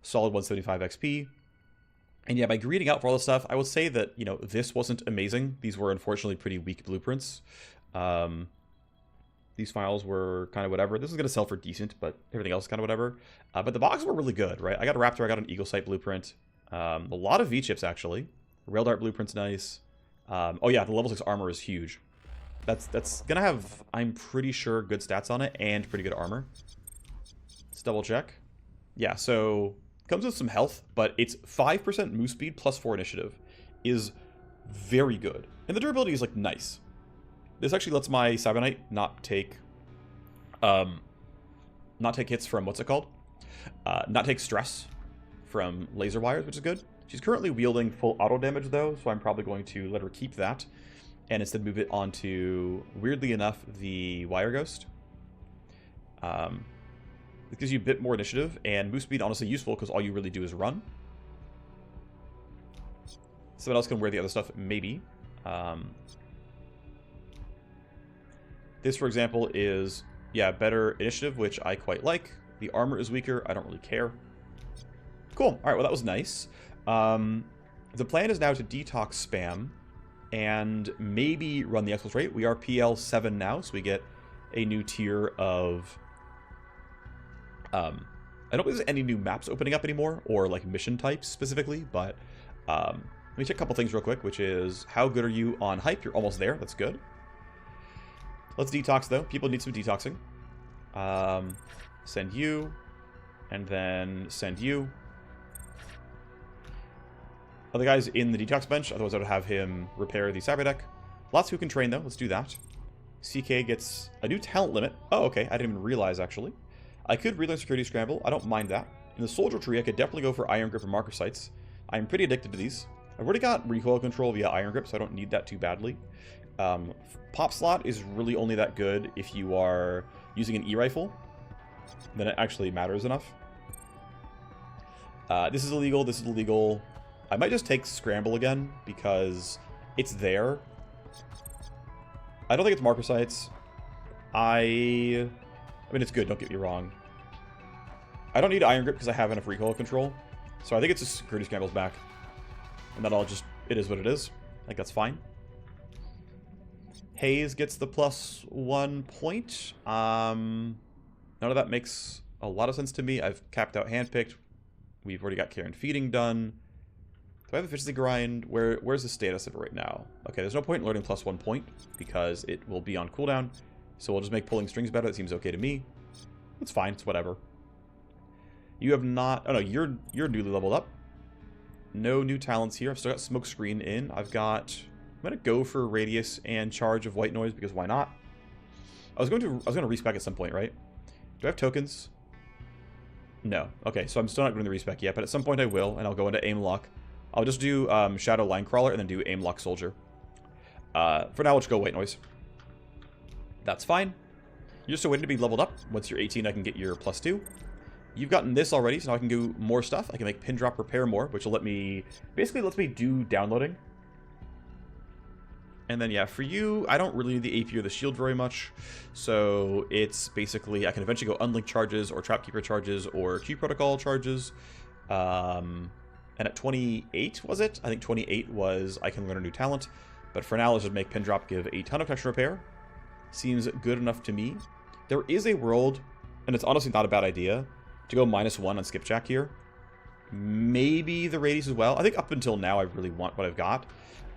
Solid 175 XP. And yeah, by greeting out for all this stuff, I would say that, you know, this wasn't amazing. These were unfortunately pretty weak blueprints. These files were kind of whatever. This is going to sell for decent, but everything else is kind of whatever. But the boxes were really good, right? I got a Raptor, I got an Eagle Sight blueprint. A lot of V-chips, actually. Rail Dart blueprint's nice. Oh yeah, the level 6 armor is huge. That's going to have, I'm pretty sure, good stats on it and pretty good armor. Let's double check. Yeah, so... Comes with some health, but it's 5% move speed plus 4 initiative is very good. And the durability is, like, nice. This actually lets my Cyber Knight not take hits from, what's it called? Not take stress from laser wires, which is good. She's currently wielding full auto damage, though, so I'm probably going to let her keep that. And instead move it onto, weirdly enough, the Wireghost. It gives you a bit more initiative, and move speed honestly useful because all you really do is run. Someone else can wear the other stuff, maybe. This, for example, is, yeah, better initiative, which I quite like. The armor is weaker. I don't really care. Cool. All right, well, that was nice. The plan is now to detox spam and maybe run the exfiltrate. We are PL 7 now, so we get a new tier of... I don't think there's any new maps opening up anymore, or like mission types specifically, but let me check a couple things real quick, which is how good are you on hype? You're almost there. That's good. Let's detox, though. People need some detoxing. Send you, and then send you. Other guys in the detox bench, otherwise I would have him repair the cyber deck. Lots who can train, though. Let's do that. CK gets a new talent limit. Oh, okay. I didn't even realize, actually. I could relearn Security Scramble. I don't mind that. In the Soldier tree, I could definitely go for Iron Grip or Marker Sights. I'm pretty addicted to these. I've already got recoil control via Iron Grip, so I don't need that too badly. Pop Slot is really only that good if you are using an E-Rifle. Then it actually matters enough. This is illegal. This is illegal. I might just take Scramble again, because it's there. I don't think it's Marker Sights. I mean, it's good, don't get me wrong. I don't need Iron Grip because I have enough recoil control. So I think it's just Security Scramble's back. And then I'll just... It is what it is. I think that's fine. Haze gets the +1 point. None of that makes a lot of sense to me. I've capped out Handpicked. We've already got Care and Feeding done. Do I have Efficiency Grind? Where's the status of it right now? Okay, there's no point in learning +1 point because it will be on cooldown. So we'll just make Pulling Strings better. That seems okay to me. It's fine. It's whatever. You have not... Oh, no. You're newly leveled up. No new talents here. I've still got Smoke Screen in. I've got... I'm going to go for Radius and Charge of White Noise because why not? I was going to respec at some point, right? Do I have tokens? No. Okay, so I'm still not doing the respec yet, but at some point I will, and I'll go into Aim Lock. I'll just do Shadow Line Crawler and then do Aim Lock Soldier. For now, we'll just go White Noise. That's fine. You're still waiting to be leveled up. Once you're 18, I can get your +2. You've gotten this already, so now I can do more stuff. I can make Pin Drop Repair more, which will let me... Basically, lets me do downloading. And then, yeah, for you, I don't really need the AP or the shield very much. So it's basically, I can eventually go Unlink charges or Trapkeeper charges or Q Protocol charges. And at 28, was it? I think 28 was I can learn a new talent. But for now, let's just make Pin Drop give a ton of protection repair. Seems good enough to me. There is a world, and it's honestly not a bad idea, to go -1 on Skipjack here. Maybe the Radius as well. I think up until now, I really want what I've got.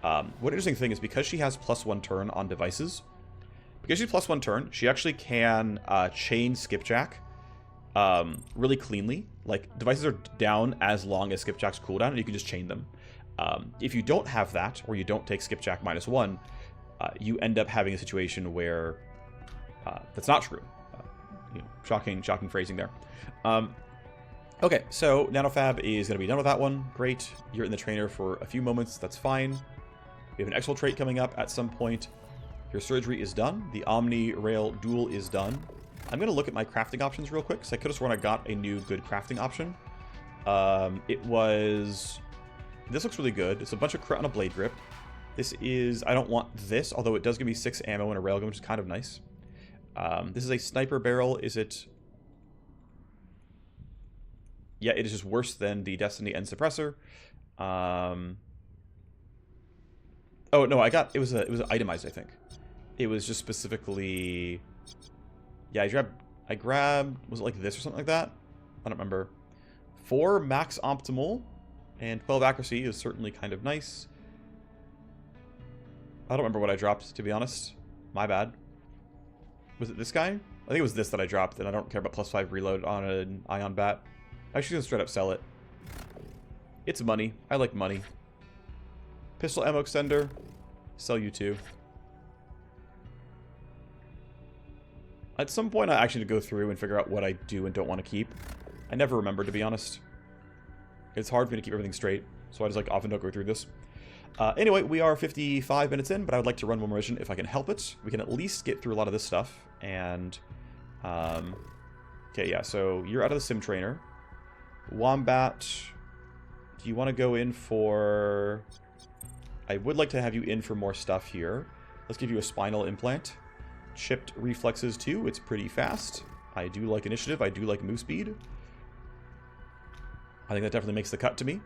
One interesting thing is because she has +1 turn on devices, because she's +1 turn, she actually can chain Skipjack really cleanly. Like, devices are down as long as Skipjack's cooldown, and you can just chain them. If you don't have that, or you don't take Skipjack -1, you end up having a situation where that's not true. Shocking phrasing there. Okay, so NanoFab is going to be done with that one. Great. You're in the trainer for a few moments. That's fine. We have an exfiltrate coming up at some point. Your surgery is done. The Omni Rail Duel is done. I'm going to look at my crafting options real quick, because I could have sworn I got a new good crafting option. It was... This looks really good. It's a bunch of crit on a blade grip. This is... I don't want this, although it does give me 6 ammo and a railgun, which is kind of nice. This is a sniper barrel. Is it... Yeah, it is just worse than the Destiny End Suppressor. Oh, no, I got... It was itemized, I think. It was just specifically... Yeah, I grabbed... Was it like this or something like that? I don't remember. 4 max optimal and 12 accuracy is certainly kind of nice. I don't remember what I dropped, to be honest. My bad. Was it this guy? I think it was this that I dropped, and I don't care about +5 reload on an Ion Bat. I'm actually gonna straight up sell it. It's money. I like money. Pistol ammo extender. Sell you too. At some point, I actually need to go through and figure out what I do and don't want to keep. I never remember, to be honest. It's hard for me to keep everything straight, so I just often don't go through this. Anyway, we are 55 minutes in, but I would like to run one more mission if I can help it. We can at least get through a lot of this stuff, and... okay, yeah, so you're out of the sim trainer. Wombat, do you want to go in for... I would like to have you in for more stuff here. Let's give you a spinal implant. Chipped reflexes too. It's pretty fast. I do like initiative. I do like move speed. I think that definitely makes the cut to me.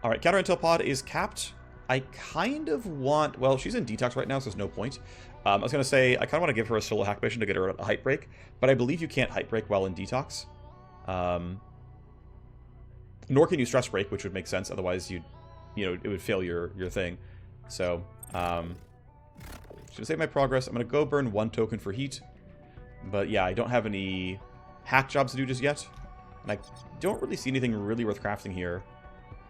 All right, counter intel pod is capped. I kind of want... Well, she's in detox right now, so there's no point. I was going to say, I kind of want to give her a solo hack mission to get her a height break, but I believe you can't height break while in detox. Nor can you stress break, which would make sense. Otherwise, it would fail your thing. So, just to save my progress, I'm going to go burn 1 token for heat. But yeah, I don't have any hack jobs to do just yet. And I don't really see anything really worth crafting here.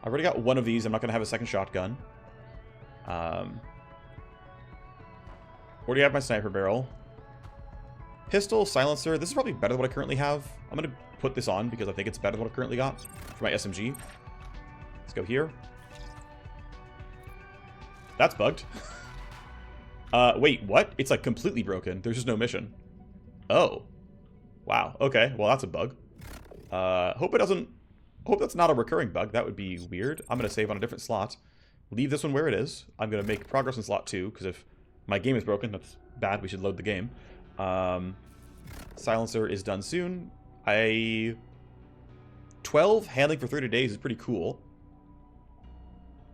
I've already got 1 of these. I'm not going to have a second shotgun. Already have my sniper barrel. Pistol, silencer. This is probably better than what I currently have. I'm going to put this on because I think it's better than what I currently got for my SMG. Let's go here. That's bugged. Wait, what? It's like completely broken. There's just no mission. Oh. Wow. Okay. Well, that's a bug. Hope that's not a recurring bug. That would be weird. I'm going to save on a different slot. Leave this one where it is. I'm going to make progress in slot 2, because if my game is broken, that's bad. We should load the game. Silencer is done soon. 12 handling for 30 days is pretty cool.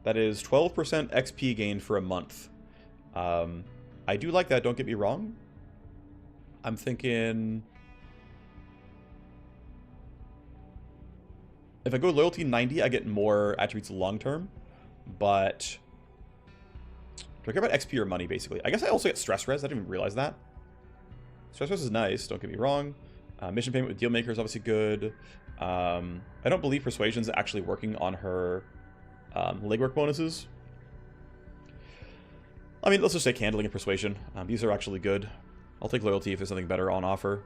That is 12% XP gain for a month. I do like that, don't get me wrong. I'm thinking... If I go loyalty 90, I get more attributes long term. But... Do I care about XP or money, basically? I guess I also get stress res. I didn't even realize that. Stress res is nice, don't get me wrong. Mission payment with Dealmaker is obviously good. I don't believe Persuasion's actually working on her legwork bonuses. I mean, let's just say Handling and Persuasion. These are actually good. I'll take Loyalty if there's something better on offer.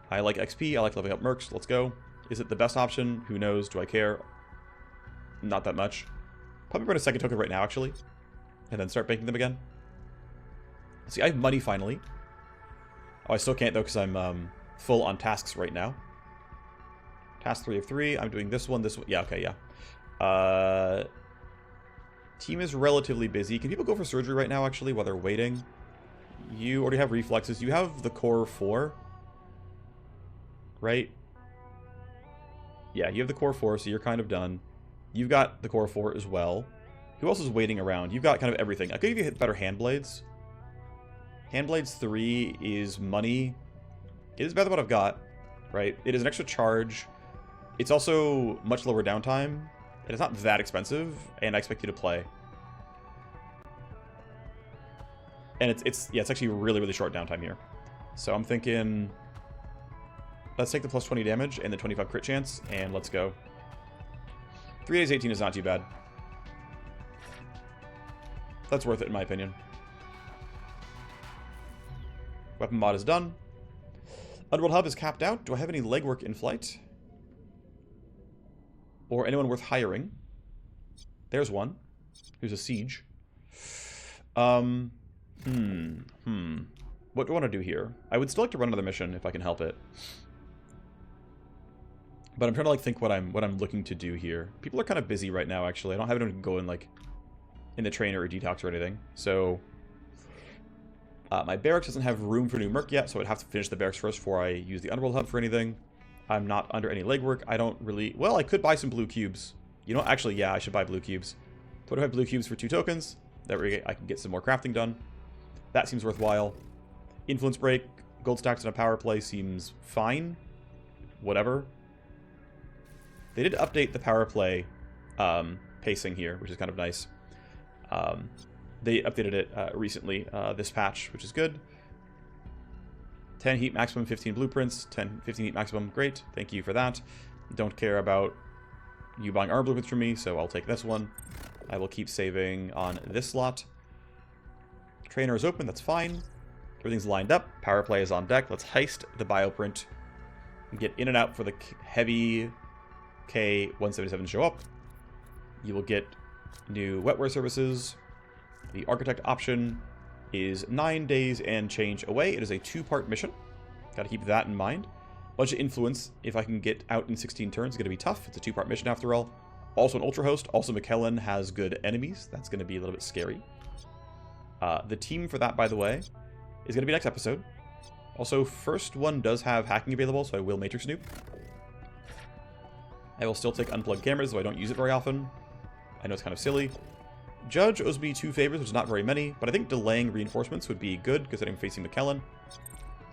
I like XP. I like leveling up mercs. Let's go. Is it the best option? Who knows? Do I care? Not that much. Probably burn a second token right now, actually. And then start banking them again. See, I have money finally. Oh, I still can't, though, because I'm full on tasks right now. Task 3 of 3. I'm doing this one, this one. Yeah, okay, yeah. Team is relatively busy. Can people go for surgery right now, actually, while they're waiting? You already have reflexes. You have the core 4. Right? Yeah, you have the core 4, so you're kind of done. You've got the core 4 as well. Who else is waiting around? You've got kind of everything. I could give you better hand blades. Hand blades 3 is money. It is better than what I've got, right? It is an extra charge. It's also much lower downtime. And it's not that expensive, and I expect you to play. And it's actually really, really short downtime here. So I'm thinking... Let's take the plus 20 damage and the 25 crit chance, and let's go. 3 days 18 is not too bad. That's worth it, in my opinion. Weapon mod is done. Underworld Hub is capped out. Do I have any legwork in flight? Or anyone worth hiring? There's one. Here's a siege. What do I want to do here? I would still like to run another mission if I can help it. But I'm trying to like think what I'm looking to do here. People are kind of busy right now, actually. I don't have anyone who can go in like in the trainer or detox or anything. So my barracks doesn't have room for new merc yet, so I'd have to finish the barracks first before I use the Underworld Hub for anything. I'm not under any legwork. I don't really... Well, I could buy some blue cubes. You know, actually, yeah, I should buy blue cubes. 25 blue cubes for 2 tokens. That way I can get some more crafting done. That seems worthwhile. Influence break, gold stacks, and a power play seems fine. Whatever. They did update the power play pacing here, which is kind of nice. They updated it recently, this patch, which is good. 10 heat maximum, 15 blueprints, 15 heat maximum. Great, thank you for that. Don't care about you buying armor blueprints from me, so I'll take this one. I will keep saving on this slot. Trainer is open, that's fine. Everything's lined up. Power play is on deck. Let's heist the bioprint and get in and out for the heavy K-177 show up. You will get new wetware services. The architect option is 9 days and change away. It is a 2-part mission. Got to keep that in mind. Bunch of influence. If I can get out in 16 turns, it's going to be tough. It's a 2-part mission after all. Also an Ultra Host. Also McKellen has good enemies. That's going to be a little bit scary. The team for that, by the way, is going to be next episode. Also, first one does have hacking available, so I will Matrix Nuke. I will still take unplugged cameras, though I don't use it very often. I know it's kind of silly. Judge owes me 2 favors, which is not very many, but I think delaying reinforcements would be good, because I'm facing McKellen.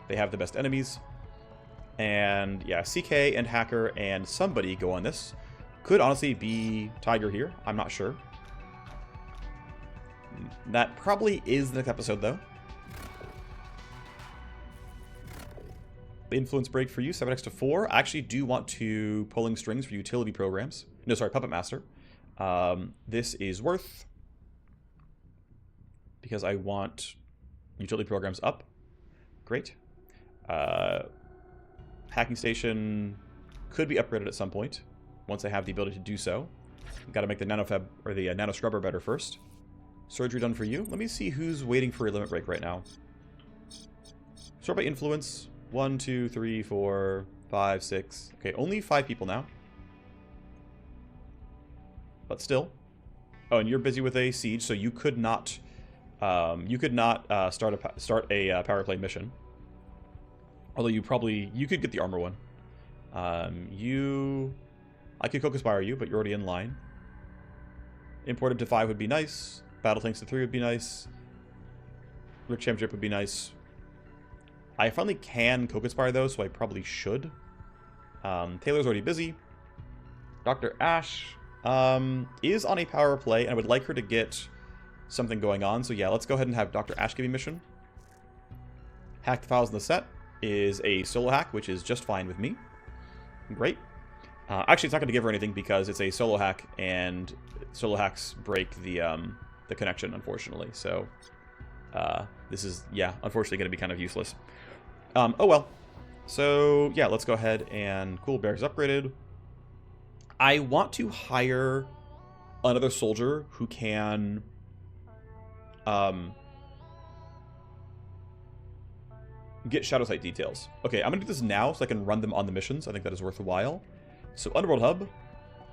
They have the best enemies. And yeah, CK and Hacker and somebody go on this. Could honestly be Tiger here. I'm not sure. That probably is the next episode, though. The influence break for you, 7x to 4. I actually do want to pulling strings for utility programs. No, sorry, Puppet Master. This is worth, because I want utility programs up. Great. Hacking Station could be upgraded at some point, once I have the ability to do so. Got to make the NanoFab, or the Nano Scrubber better first. Surgery done for you. Let me see who's waiting for a limit break right now. Sort by influence. 1, 2, 3, 4, 5, 6. Okay, only 5 people now. But still. Oh, and you're busy with a siege, so you could not. Start a power play mission. Although you could get the armor one. I could Coke Aspire you, but you're already in line. Imported to 5 would be nice. Battle Tanks to 3 would be nice. Rick Championship would be nice. I finally can Coke Aspire though, so I probably should. Taylor's already busy. Dr. Ash is on a power play, and I would like her to get something going on. So yeah, let's go ahead and have Dr. Ash give me a mission. Hack the files in the set is a solo hack, which is just fine with me. Great. Actually, it's not going to give her anything because it's a solo hack, and solo hacks break the connection, unfortunately. So this is, yeah, unfortunately going to be kind of useless. Oh well. So yeah, let's go ahead and cool, Bear's upgraded. I want to hire another soldier who can get Shadow Sight details. Okay, I'm gonna do this now so I can run them on the missions. I think that is worthwhile. So Underworld Hub.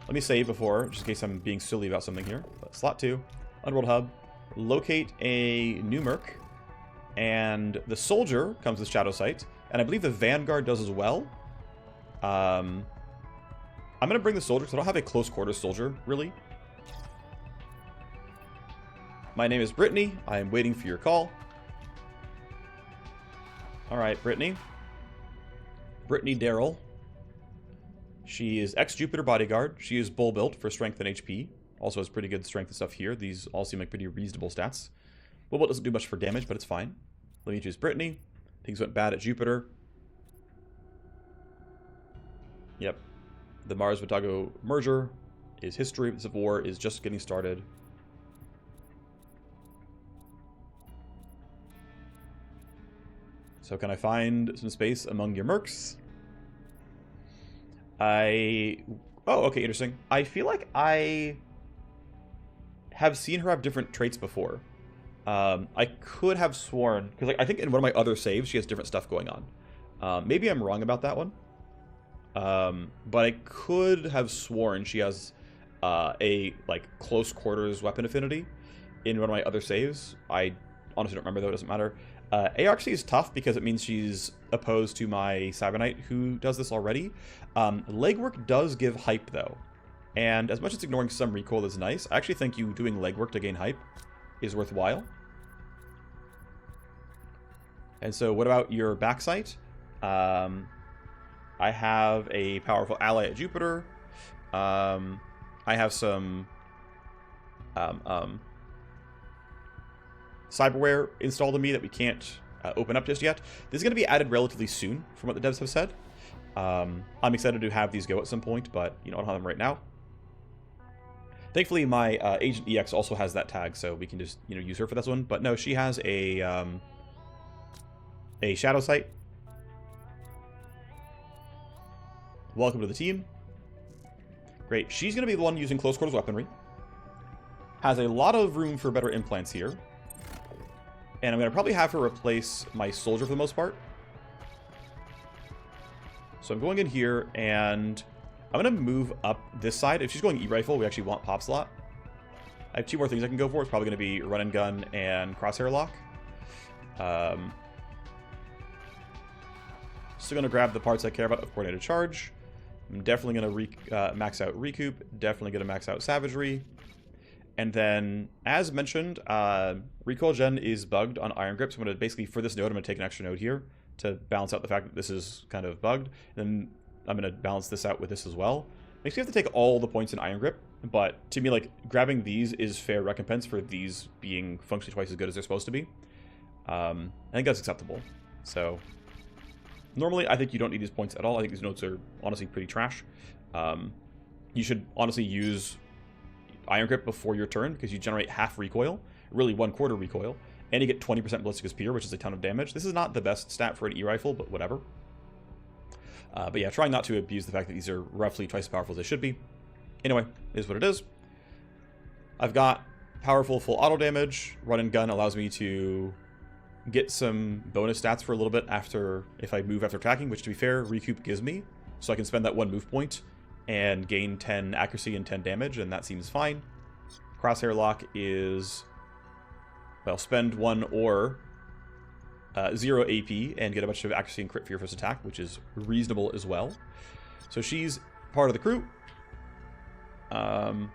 Let me save before, just in case I'm being silly about something here. But slot 2, Underworld Hub. Locate a new merc. And the soldier comes with Shadow Sight. And I believe the Vanguard does as well. I'm going to bring the soldier, because I don't have a close quarters soldier, really. My name is Brittany. I am waiting for your call. Alright, Brittany. Brittany Darrell. She is ex-Jupiter Bodyguard. She is bull built for strength and HP. Also has pretty good strength and stuff here. These all seem like pretty reasonable stats. Bull built doesn't do much for damage, but it's fine. Let me choose Brittany. Things went bad at Jupiter. Yep. The Mars-Vatago merger is history. The Civil War is just getting started. So can I find some space among your mercs? Oh, okay, interesting. I feel like I have seen her have different traits before. I could have sworn, because I think in one of my other saves she has different stuff going on. Maybe I'm wrong about that one. But I could have sworn she has a close quarters weapon affinity in one of my other saves. I honestly don't remember though, it doesn't matter. ARC is tough because it means she's opposed to my Cyber Knight who does this already. Legwork does give hype though. And as much as ignoring some recoil is nice, I actually think you doing legwork to gain hype is worthwhile. And so what about your backsight? I have a powerful ally at Jupiter. I have some cyberware installed in me that we can't open up just yet. This is going to be added relatively soon, from what the devs have said. I'm excited to have these go at some point, but I don't have them right now. Thankfully, my Agent EX also has that tag, so we can just use her for this one. But no, she has a Shadow Sight. Welcome to the team. Great. She's going to be the one using close quarters weaponry. Has a lot of room for better implants here. And I'm going to probably have her replace my soldier for the most part. So I'm going in here, and I'm going to move up this side. If she's going E-Rifle, we actually want Pop Slot. I have 2 more things I can go for. It's probably going to be Run and Gun and Crosshair Lock. Still going to grab the parts I care about of Coordinated Charge. I'm definitely going to max out Recoup. Definitely going to max out Savagery. And then, as mentioned, Recoil Gen is bugged on Iron Grip. So I'm going to basically, for this node, I'm going to take an extra node here to balance out the fact that this is kind of bugged. Then I'm going to balance this out with this as well. Makes me have to take all the points in Iron Grip. But to me, like, grabbing these is fair recompense for these being functionally twice as good as they're supposed to be. I think that's acceptable. So, normally, I think you don't need these points at all. I think these nodes are honestly pretty trash. You should honestly use Iron Grip before your turn because you generate half recoil, really 1/4 recoil, and you get 20% Ballistic Spear, which is a ton of damage. This is not the best stat for an E-Rifle, but whatever. But yeah, trying not to abuse the fact that these are roughly twice as powerful as they should be. Anyway, it is what it is. I've got powerful full auto damage. Run and Gun allows me to get some bonus stats for a little bit after if I move after attacking, which to be fair, Recoup gives me. So I can spend that 1 move point and gain 10 accuracy and 10 damage, and that seems fine. Crosshair Lock is, well, spend 1 or 0 AP and get a bunch of accuracy and crit for your first attack, which is reasonable as well. So she's part of the crew. Let's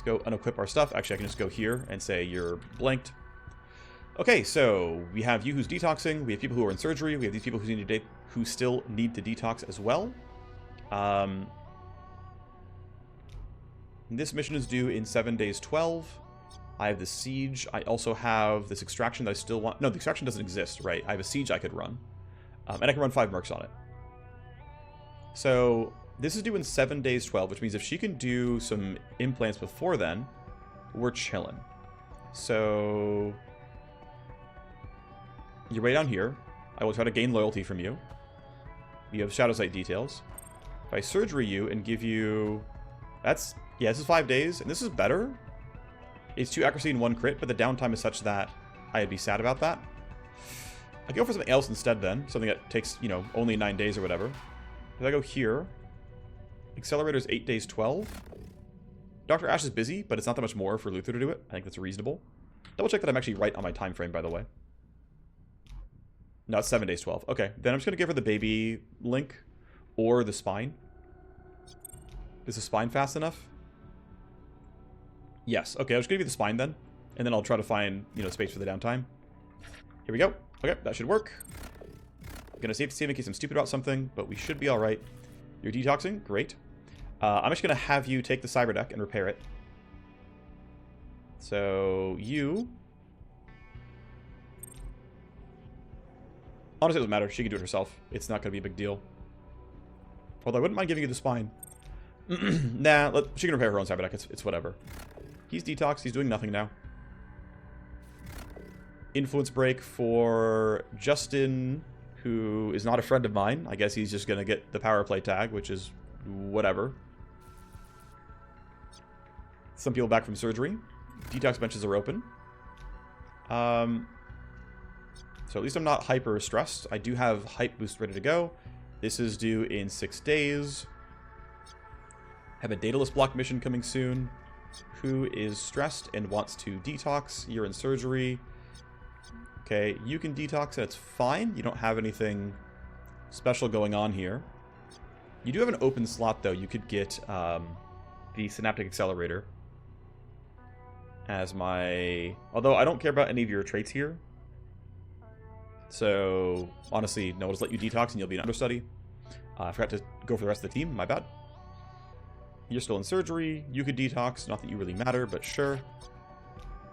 go unequip our stuff. Actually, I can just go here and say you're blanked. Okay, so we have you who's detoxing. We have people who are in surgery. We have these people who still need to detox as well. This mission is due in 7 days 12. I have the siege. I also have this extraction that I still want. No, the extraction doesn't exist, right? I have a siege I could run. And I can run 5 mercs on it. So this is due in 7 days 12, which means if she can do some implants before then, we're chilling. So you're way down here. I will try to gain loyalty from you. You have Shadow Sight details. If I surgery you and give you... That's... Yeah, this is 5 days, and this is better. It's 2 accuracy and 1 crit, but the downtime is such that I'd be sad about that. I go for something else instead then. Something that takes, you know, only 9 days or whatever. If I go here... Accelerator is 8 days 12. Dr. Ash is busy, but it's not that much more for Luther to do it. I think that's reasonable. Double check that I'm actually right on my time frame, by the way. No, it's 7 days 12. Okay, then I'm just going to give her the baby link or the spine. Is the spine fast enough? Yes. Okay, I'm just going to give you the spine then. And then I'll try to find, you know, space for the downtime. Here we go. Okay, that should work. I'm going to save in case I'm stupid about something, but we should be all right. You're detoxing? Great. I'm just going to have you take the cyber deck and repair it. So, you... Honestly, it doesn't matter. She can do it herself. It's not going to be a big deal. Although I wouldn't mind giving you the spine. Nah, she can repair her own cyber deck. It's whatever. He's detoxed. He's doing nothing now. Influence break for Justin, who is not a friend of mine. I guess he's just going to get the power play tag, which is whatever. Some people back from surgery. Detox benches are open. So at least I'm not hyper stressed. I do have hype boost ready to go. This is due in 6 days. Have a dataless block mission coming soon. Who is stressed and wants to detox? You're in surgery. Okay, you can detox and it's fine. You don't have anything special going on here. You do have an open slot though. You could get the Synaptic Accelerator as my... Although I don't care about any of your traits here. So, honestly, no, I'll just let you detox and you'll be an understudy. I forgot to go for the rest of the team. My bad. You're still in surgery. You could detox. Not that you really matter, but sure.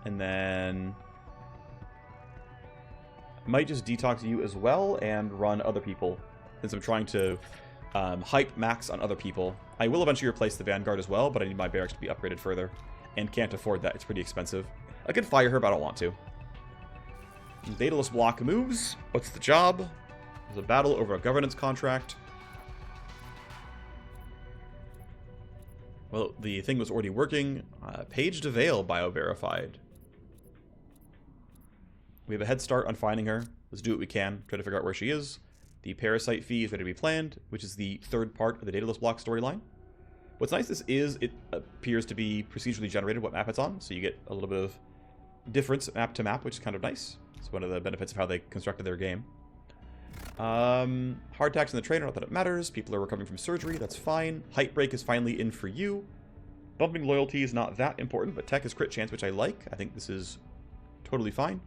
And then... I might just detox you as well and run other people, since I'm trying to hype max on other people. I will eventually replace the Vanguard as well, but I need my barracks to be upgraded further. And can't afford that. It's pretty expensive. I could fire her, but I don't want to. Dataless block moves. What's the job? There's a battle over a governance contract. Well, the thing was already working. Page to Veil bio-verified. We have a head start on finding her. Let's do what we can. Try to figure out where she is. The Parasite fee is ready to be planned, which is the third part of the Daedalus block storyline. What's nice is it appears to be procedurally generated what map it's on, so you get a little bit of difference map to map, which is kind of nice. It's one of the benefits of how they constructed their game. Hardtacks in the trainer, not that it matters. People are recovering from surgery, that's fine. Height break is finally in for you. Bumping loyalty is not that important, but tech is crit chance, which I like. I think this is totally fine.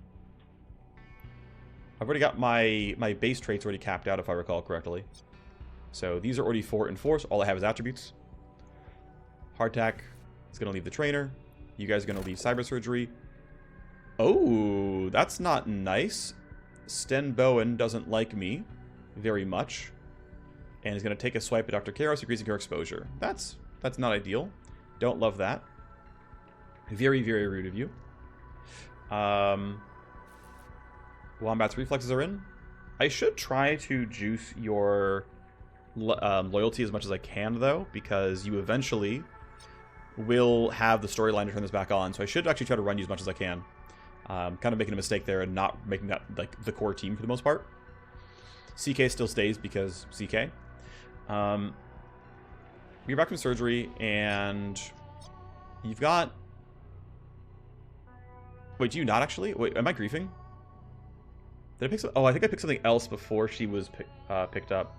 I've already got my base traits already capped out, if I recall correctly. So these are already 4 and 4, so all I have is attributes. Hardtack is going to leave the trainer. You guys are going to leave cyber surgery. Oh, that's not nice. Sten Bowen doesn't like me very much. And is going to take a swipe at Dr. Karos, increasing her exposure. That's not ideal. Don't love that. Very, very rude of you. Wombat's reflexes are in. I should try to juice your loyalty as much as I can, though, because you eventually will have the storyline to turn this back on. So I should actually try to run you as much as I can. Kind of making a mistake there and not making that like the core team for the most part. CK still stays because CK. You're back from surgery, and you've got... Wait, do you not actually? Wait, am I griefing? Did I pick some... Oh, I think I picked something else before she was picked up.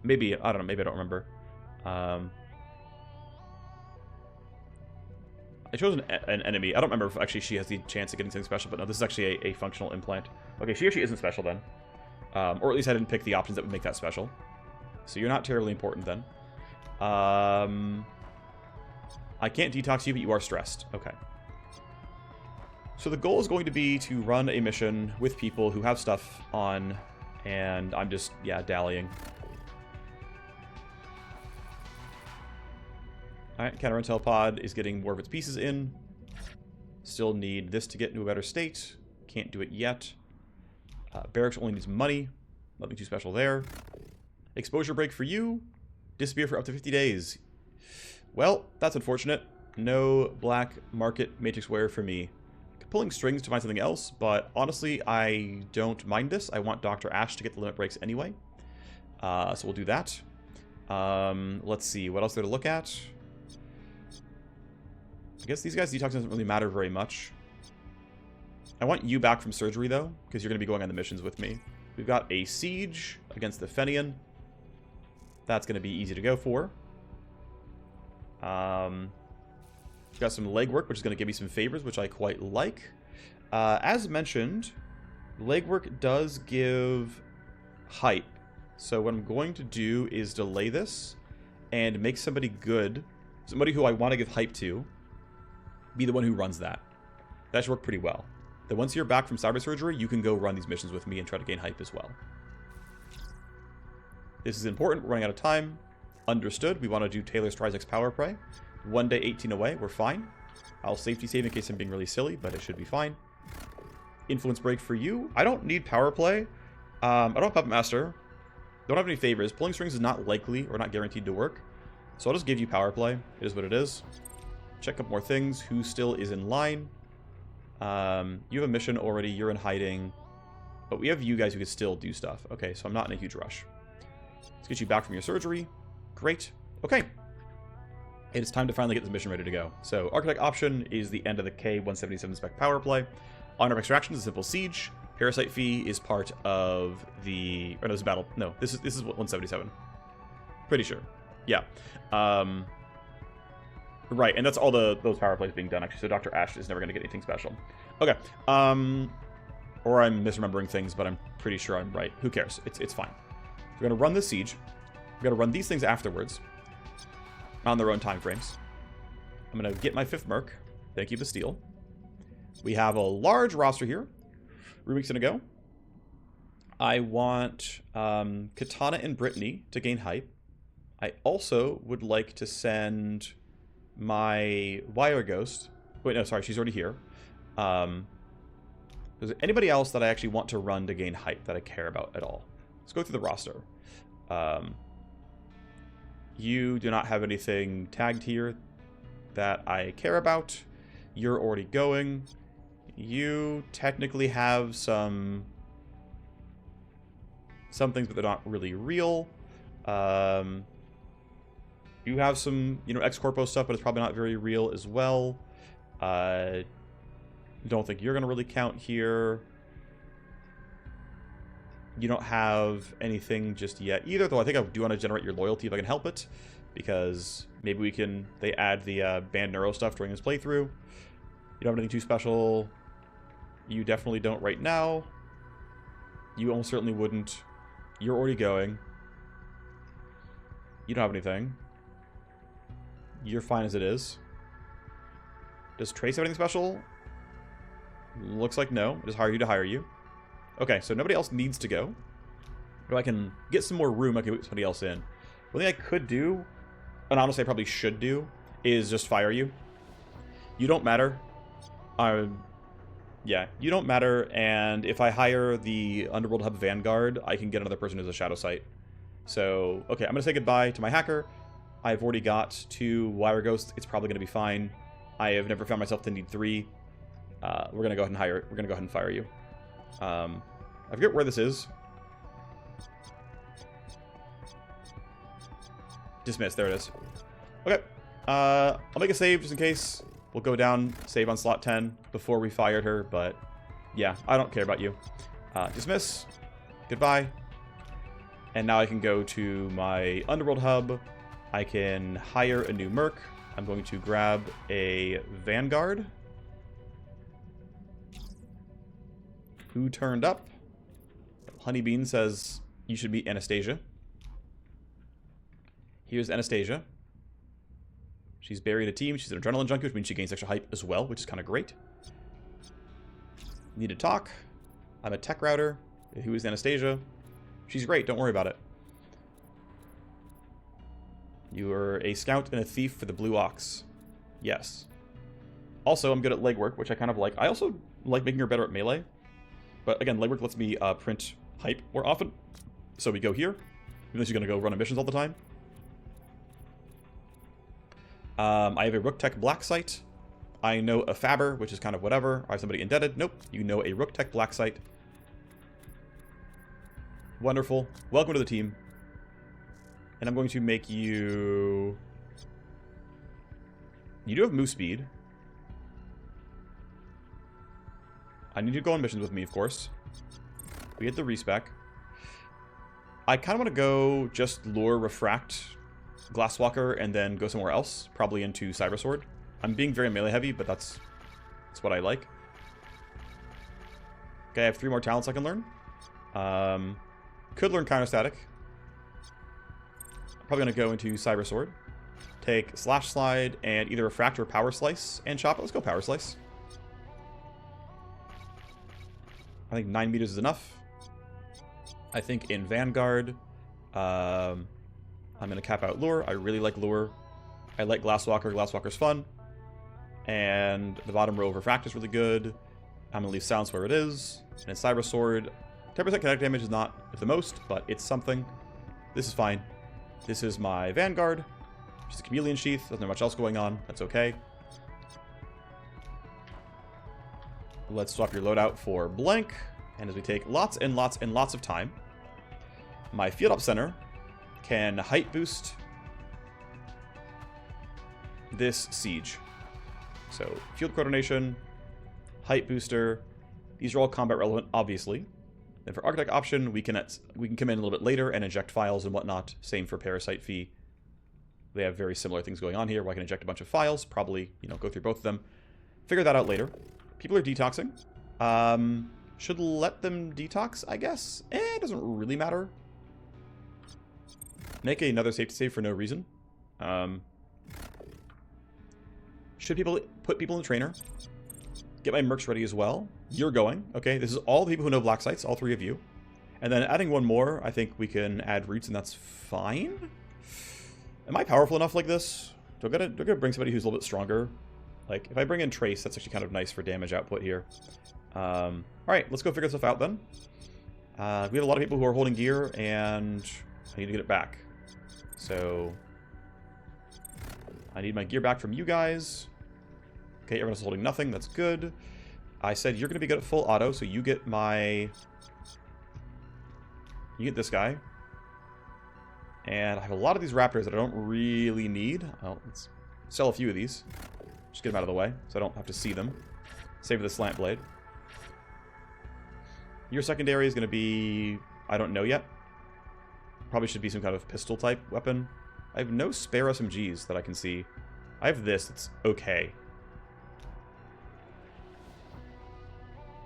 Maybe, I don't know, maybe I don't remember. I chose an enemy. I don't remember if actually she has the chance of getting something special, but no, this is actually a functional implant. Okay, she actually isn't special then. Or at least I didn't pick the options that would make that special. So you're not terribly important then. I can't detox you, but you are stressed. Okay. So the goal is going to be to run a mission with people who have stuff on, and I'm just, yeah, dallying. Alright, counter intel pod is getting more of its pieces in. Still need this to get into a better state. Can't do it yet. Barracks only needs money. Nothing too special there. Exposure break for you. Disappear for up to 50 days. Well, that's unfortunate. No black market matrix wear for me. Pulling strings to find something else, but honestly, I don't mind this. I want Dr. Ash to get the limit breaks anyway. So we'll do that. Let's see, what else there to look at? I guess these guys' detox doesn't really matter very much. I want you back from surgery, though, because you're going to be going on the missions with me. We've got a siege against the Fenian. That's going to be easy to go for. We've got some legwork, which is going to give me some favors, which I quite like. As mentioned, legwork does give hype. So what I'm going to do is delay this and make somebody good, somebody who I want to give hype to, be the one who runs that. That should work pretty well. Then once you're back from cyber surgery, you can go run these missions with me and try to gain hype as well. This is important. We're running out of time. Understood. We want to do Taylor Stryzek's power play. 1 day 18 away. We're fine. I'll safety save in case I'm being really silly, but it should be fine. Influence break for you. I don't need power play. I don't have Puppet Master. Don't have any favors. Pulling strings is not likely or not guaranteed to work. So I'll just give you power play. It is what it is. Check up more things. Who still is in line? You have a mission already. You're in hiding. But we have you guys who can still do stuff. Okay, so I'm not in a huge rush. Let's get you back from your surgery. Great. Okay. It is time to finally get this mission ready to go. So, Architect option is the end of the K-177 spec power play. Honor of Extraction is a simple siege. Parasite fee is part of the... Or no, this is battle. No, this is 177. Pretty sure. Yeah. Right, and that's all those power plays being done, actually. So Dr. Ash is never going to get anything special. Okay. Or I'm misremembering things, but I'm pretty sure I'm right. Who cares? It's fine. We're going to run this siege. We're going to run these things afterwards. On their own time frames. I'm going to get my 5th Merc. Thank you, Bastille. We have a large roster here. Rubik's going to go. I want Katana and Brittany to gain hype. I also would like to send my Wireghost. Wait, no, sorry, she's already here. Is there anybody else that I actually want to run to gain hype that I care about at all? Let's go through the roster. You do not have anything tagged here that I care about. You're already going. You technically have some some things, but they're not really real. You have some, you know, ex-corpo stuff, but it's probably not very real as well. Don't think you're going to really count here. You don't have anything just yet either, though I think I do want to generate your loyalty if I can help it, because maybe we can, they add the banned neuro stuff during this playthrough. You don't have anything too special. You definitely don't right now. You almost certainly wouldn't. You're already going. You don't have anything. You're fine as it is. Does Trace have anything special? Looks like no. I just hired you to hire you. Okay, so nobody else needs to go. If I can get some more room, I can put somebody else in. One thing I could do, and honestly I probably should do, is just fire you. You don't matter. Yeah, you don't matter, and if I hire the Underworld Hub Vanguard, I can get another person as a Shadow Sight. So, okay, I'm going to say goodbye to my hacker. I've already got 2 Wireghosts. It's probably going to be fine. I have never found myself to need 3. We're going to go ahead and hire. We're going to go ahead and fire you. I forget where this is. Dismiss. There it is. Okay. I'll make a save just in case. We'll go down, save on slot 10 before we fired her, but yeah, I don't care about you. Dismiss. Goodbye. And now I can go to my Underworld Hub. I can hire a new Merc. I'm going to grab a Vanguard. Who turned up? Honeybean says you should meet Anastasia. Here's Anastasia. She's buried a team. She's an adrenaline junkie, which means she gains extra hype as well, which is kind of great. Need to talk. I'm a tech router. Who is Anastasia? She's great. Don't worry about it. You are a scout and a thief for the Blue Ox. Yes. Also, I'm good at legwork, which I kind of like. I also like making her better at melee. But again, legwork lets me print hype more often. So we go here. Even though she's going to go run missions all the time. I have a Rook Tech Black Site. I know a Fabber, which is kind of whatever. I have somebody indebted. Nope. You know a Rook Tech Black Site. Wonderful. Welcome to the team. And I'm going to make you... You do have move speed. I need you to go on missions with me, of course. We get the respec. I kind of want to go just lure, refract, Glasswalker, and then go somewhere else. Probably into Cybersword. I'm being very melee heavy, but that's what I like. Okay, I have 3 more talents I can learn. Could learn Counterstatic. I'm probably going to go into Cybersword. Take Slash Slide and either Refract or Power Slice and chop it. Let's go Power Slice. I think 9 meters is enough. I think in Vanguard, I'm going to cap out Lure. I really like Lure. I like Glasswalker. Glasswalker's fun. And the bottom row of Refract is really good. I'm going to leave Silence where it is. And in Cyber Sword, 10% kinetic damage is not the most, but it's something. This is fine. This is my Vanguard. She's a Chameleon Sheath. Doesn't have much else going on. That's okay. Let's swap your loadout for Blank. And as we take lots and lots and lots of time, my Field Op Center can height boost this siege. So field coordination, height booster. These are all combat relevant, obviously. Then for Architect option, we can come in a little bit later and inject files and whatnot. Same for Parasite Fee. They have very similar things going on here, where I can inject a bunch of files. Probably, you know, go through both of them. Figure that out later. People are detoxing. Should let them detox, I guess. It doesn't really matter. Make another safety save for no reason. Should people put people in the trainer? Get my mercs ready as well. You're going. Okay, this is all the people who know black sites, all 3 of you. And then adding 1 more, I think we can add roots, and that's fine. Am I powerful enough like this? Do I gotta bring somebody who's a little bit stronger? Like, if I bring in Trace, that's actually kind of nice for damage output here. Alright, let's go figure stuff out then. We have a lot of people who are holding gear, and I need to get it back. So, I need my gear back from you guys. Okay, everyone else is holding nothing. That's good. I said you're going to be good at full auto, so you get my You get this guy. And I have a lot of these raptors that I don't really need. Well, let's sell a few of these. Just get them out of the way so I don't have to see them. Save the slant blade. Your secondary is going to be... I don't know yet. Probably should be some kind of pistol type weapon. I have no spare SMGs that I can see. I have this. It's okay.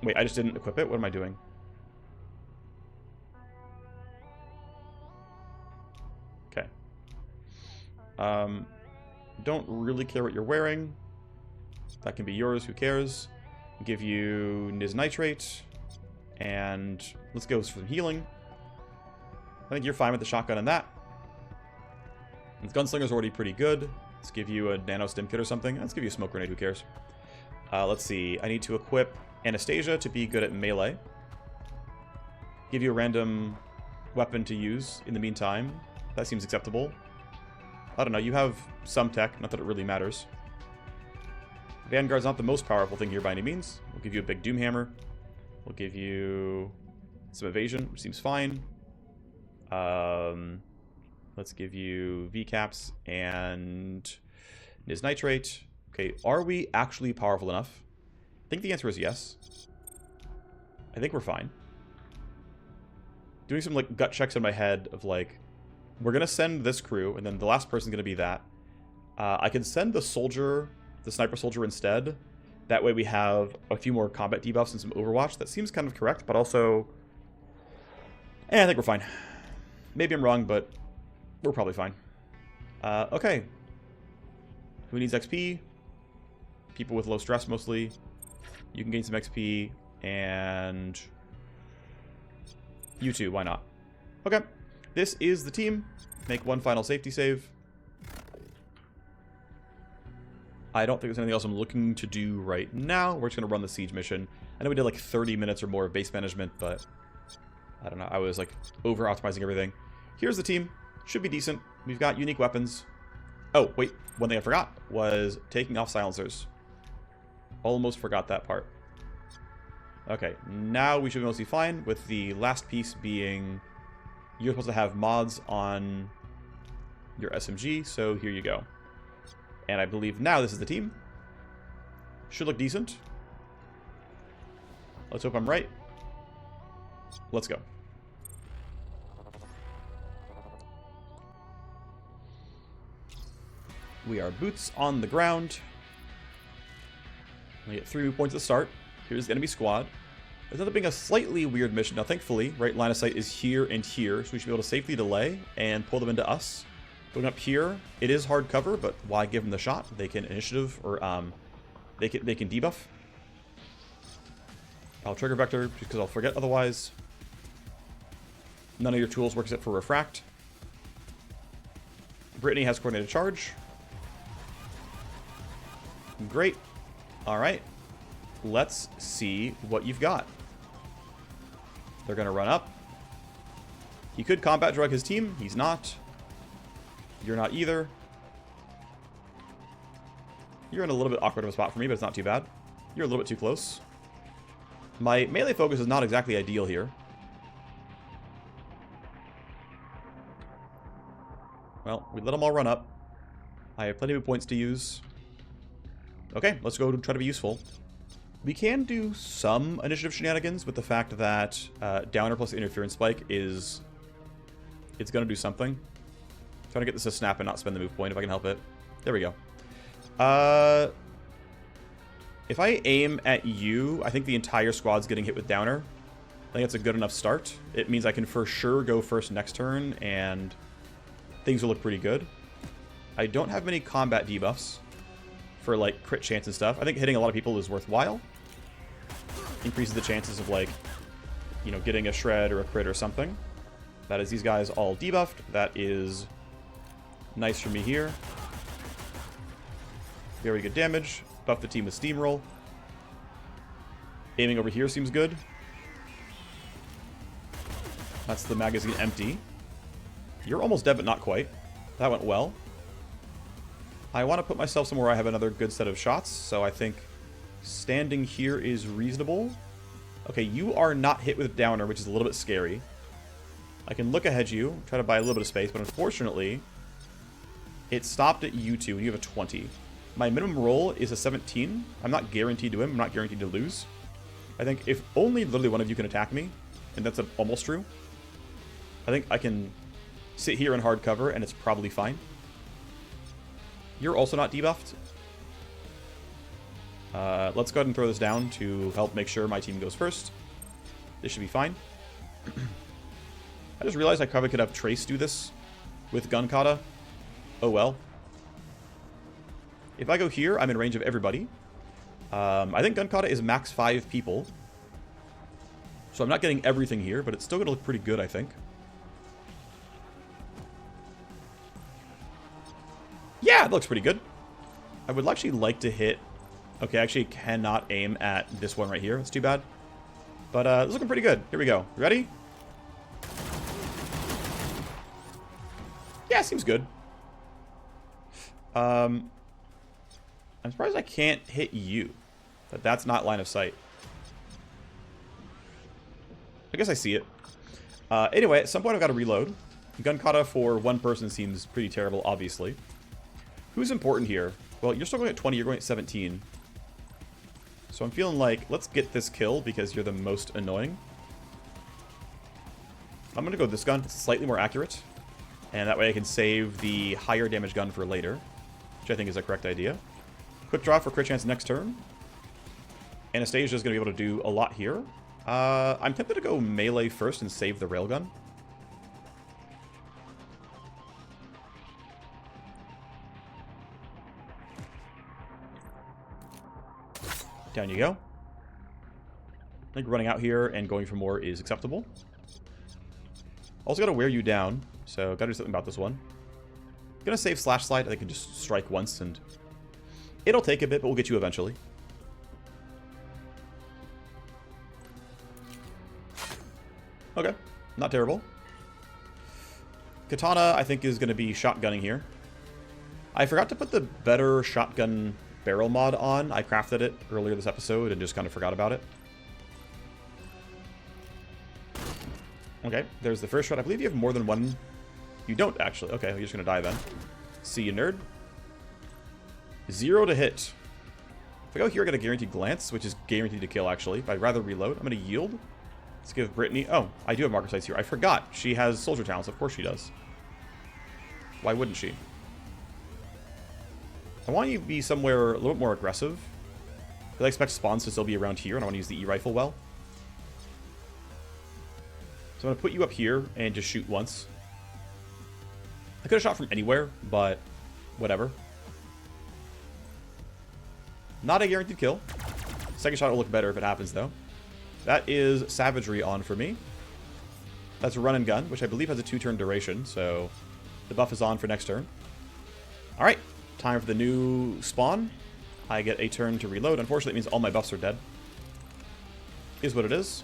Wait, I just didn't equip it? What am I doing? Okay. Don't really care what you're wearing. That can be yours. Who cares? Give you Nis Nitrate. And let's go for some healing. I think you're fine with the shotgun and that. And the Gunslinger's already pretty good. Let's give you a nano stim kit or something. Let's give you a smoke grenade. Who cares? Let's see. I need to equip Anastasia to be good at melee. Give you a random weapon to use in the meantime. That seems acceptable. I don't know. You have some tech. Not that it really matters. Vanguard's not the most powerful thing here by any means. We'll give you a big Doom Hammer. We'll give you some evasion, which seems fine. Let's give you VCAPs and Nis Nitrate. Okay, are we actually powerful enough? I think the answer is yes. I think we're fine. Doing some like gut checks in my head of like, we're gonna send this crew, and then the last person's gonna be that. I can send the soldier, the sniper soldier instead. That way we have a few more combat debuffs and some Overwatch. That seems kind of correct, but also... I think we're fine. Maybe I'm wrong, but we're probably fine. Okay. Who needs XP? People with low stress, mostly. You can gain some XP, and... you too, why not? Okay. This is the team. Make one final safety save. I don't think there's anything else I'm looking to do right now. We're just going to run the siege mission. I know we did like 30 minutes or more of base management, but I don't know. I was like over-optimizing everything. Here's the team. Should be decent. We've got unique weapons. Oh, wait. One thing I forgot was taking off silencers. Almost forgot that part. Okay, now we should be mostly fine, with the last piece being you're supposed to have mods on your SMG, so here you go. And I believe now this is the team. Should look decent. Let's hope I'm right. Let's go. We are boots on the ground. We get 3 move points to start. Here's the enemy squad. There's another being a slightly weird mission. Now, thankfully, right, line of sight is here and here, so we should be able to safely delay and pull them into us. Going up here, it is hard cover, but why give them the shot? They can initiative, or they can debuff. I'll trigger vector because I'll forget otherwise. None of your tools work except for refract. Brittany has coordinated charge. Great. All right. Let's see what you've got. They're going to run up. He could combat drug his team. He's not. You're not either. You're in a little bit awkward of a spot for me, but it's not too bad. You're a little bit too close. My melee focus is not exactly ideal here. Well, we let them all run up. I have plenty of points to use. Okay, let's go to try to be useful. We can do some initiative shenanigans with the fact that downer plus interference spike is... it's going to do something. Trying to get this to snap and not spend the move point if I can help it. There we go. If I aim at you, I think the entire squad's getting hit with downer. I think that's a good enough start. It means I can for sure go first next turn, and things will look pretty good. I don't have many combat debuffs for like crit chance and stuff. I think hitting a lot of people is worthwhile. Increases the chances of like, you know, getting a shred or a crit or something. That is these guys all debuffed. That is nice for me here. Very good damage. Buff the team with Steamroll. Aiming over here seems good. That's the magazine empty. You're almost dead, but not quite. That went well. I want to put myself somewhere I have another good set of shots, so I think standing here is reasonable. Okay, you are not hit with downer, which is a little bit scary. I can look ahead you, try to buy a little bit of space, but unfortunately, it stopped at you two, and you have a 20. My minimum roll is a 17. I'm not guaranteed to win. I'm not guaranteed to lose. I think if only literally one of you can attack me, and that's almost true, I think I can sit here in hard cover, and it's probably fine. You're also not debuffed. Let's go ahead and throw this down to help make sure my team goes first. This should be fine. I just realized I probably could have Trace do this with Gun Kata. Oh well. If I go here, I'm in range of everybody. I think Gun Kata is max 5 people. So I'm not getting everything here, but it's still going to look pretty good, I think. Yeah, it looks pretty good. I would actually like to hit... Okay, I actually cannot aim at this one right here. That's too bad. But it's looking pretty good. Here we go. Ready? Yeah, seems good. I'm surprised I can't hit you. But that's not line of sight. I guess I see it. Anyway, at some point I've got to reload. Gun Kata for one person seems pretty terrible, obviously. Who's important here? Well, you're still going at 20, you're going at 17. So I'm feeling like, let's get this kill because you're the most annoying. I'm going to go with this gun. It's slightly more accurate. And that way I can save the higher damage gun for later, which I think is a correct idea. Quick draw for crit chance next turn. Anastasia is going to be able to do a lot here. I'm tempted to go melee first and save the railgun. Down you go. I think running out here and going for more is acceptable. Also got to wear you down, so got to do something about this one. Gonna save Slash Slide. I can just strike once and it'll take a bit, but we'll get you eventually. Okay, not terrible. Katana, I think, is going to be shotgunning here. I forgot to put the better shotgun barrel mod on. I crafted it earlier this episode and just kind of forgot about it. Okay, there's the first shot. I believe you have more than one. You don't, actually. Okay, you're just going to die then. See you, nerd. 0 to hit. If I go here, I get a guaranteed glance, which is guaranteed to kill, actually. But I'd rather reload. I'm going to yield. Let's give Brittany... Oh, I do have marker sights here. I forgot. She has soldier talents. Of course she does. Why wouldn't she? I want you to be somewhere a little bit more aggressive. I expect spawns to still be around here, and I want to use the E-rifle well. So I'm going to put you up here and just shoot once. I could have shot from anywhere, but whatever. Not a guaranteed kill. Second shot will look better if it happens, though. That is Savagery on for me. That's a run and gun, which I believe has a 2-turn duration, so the buff is on for next turn. Alright, time for the new spawn. I get a turn to reload. Unfortunately, it means all my buffs are dead. Is what it is.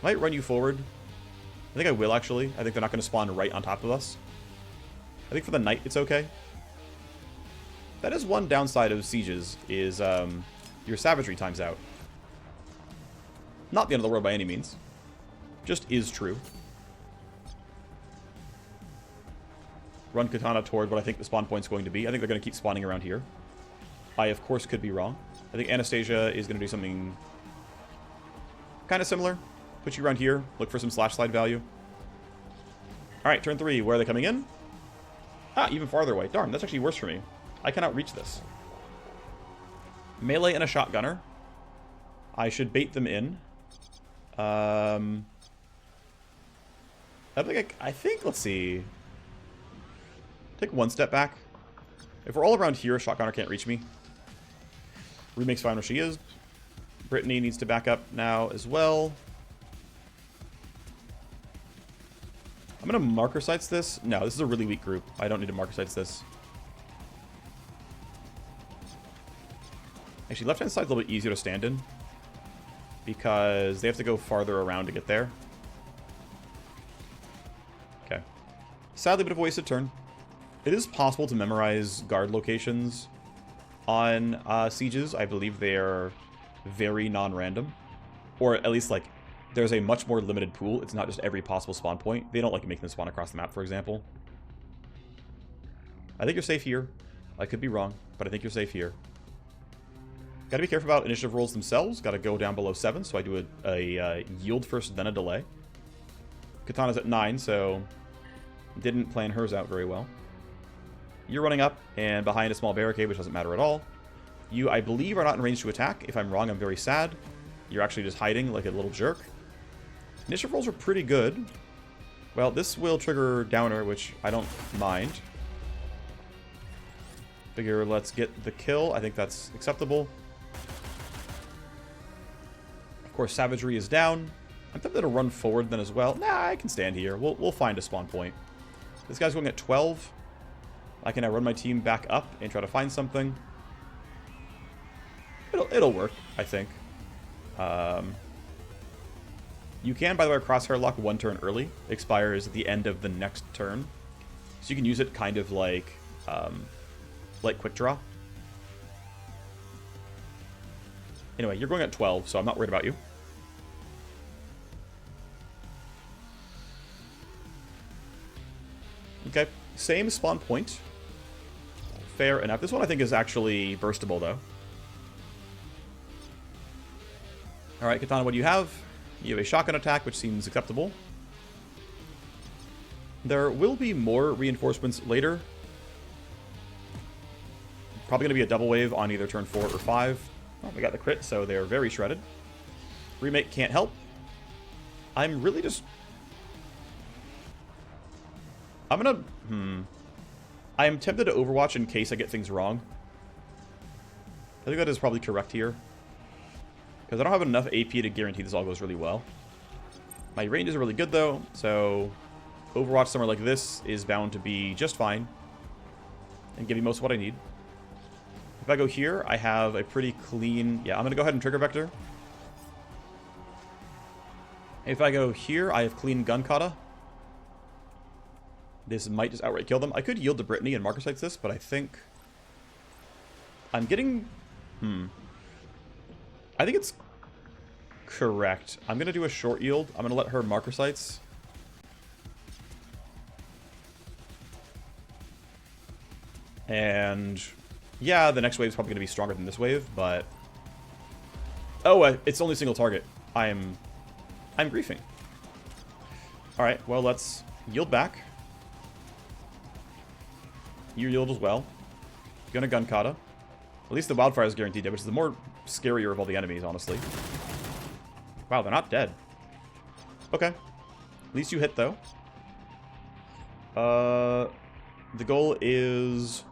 Might run you forward. I think I will, actually. I think they're not going to spawn right on top of us. I think for the night, it's okay. That is one downside of sieges, is your savagery times out. Not the end of the world by any means. Just is true. Run Katana toward what I think the spawn point's going to be. I think they're going to keep spawning around here. I, of course, could be wrong. I think Anastasia is going to do something kind of similar. Put you around here. Look for some slash slide value. Alright, turn 3. Where are they coming in? Ah, even farther away. Darn, that's actually worse for me. I cannot reach this. Melee and a shotgunner. I should bait them in. I think, let's see. Take one step back. If we're all around here, a shotgunner can't reach me. Remake's fine where she is. Brittany needs to back up now as well. I'm going to marker sights this. No, this is a really weak group. I don't need to marker sights this. Actually, left-hand side's a little bit easier to stand in, because they have to go farther around to get there. Okay. Sadly, a bit of a wasted turn. It is possible to memorize guard locations on sieges. I believe they are very non-random. Or at least, like, there's a much more limited pool. It's not just every possible spawn point. They don't like making them spawn across the map, for example. I think you're safe here. I could be wrong, but I think you're safe here. Got to be careful about initiative rolls themselves. Got to go down below 7, so I do a yield first, then a delay. Katana's at 9, so didn't plan hers out very well. You're running up and behind a small barricade, which doesn't matter at all. You, I believe, are not in range to attack. If I'm wrong, I'm very sad. You're actually just hiding like a little jerk. Initiative rolls are pretty good. Well, this will trigger downer, which I don't mind. Figure let's get the kill. I think that's acceptable. Of course, savagery is down. I'm tempted to run forward then as well. Nah, I can stand here. We'll find a spawn point. This guy's going at 12. I can now run my team back up and try to find something. It'll work, I think. You can, by the way, crosshair lock 1 turn early. Expires at the end of the next turn. So you can use it kind of like quick draw. Anyway, you're going at 12, so I'm not worried about you. Okay, same spawn point. Fair enough. This one I think is actually burstable, though. Alright, Katana, what do you have? You have a shotgun attack, which seems acceptable. There will be more reinforcements later. Probably going to be a double wave on either turn 4 or 5. Oh, we got the crit, so they're very shredded. Remake can't help. I'm really just... I'm going to... I'm tempted to Overwatch in case I get things wrong. I think that is probably correct here. Because I don't have enough AP to guarantee this all goes really well. My range is really good, though, so Overwatch somewhere like this is bound to be just fine. And give me most of what I need. If I go here, I have a pretty clean... Yeah, I'm going to go ahead and trigger vector. If I go here, I have clean gun kata. This might just outright kill them. I could yield to Brittany and marker sights this, but I think... I'm getting... I think it's correct. I'm going to do a short yield. I'm going to let her marker sights. And... yeah, the next wave is probably going to be stronger than this wave, but... oh, it's only single target. I'm griefing. Alright, well, let's yield back. You yield as well. Gonna gun kata. At least the wildfire is guaranteed dead, which is the more scarier of all the enemies, honestly. Wow, they're not dead. Okay. At least you hit, though. The goal is...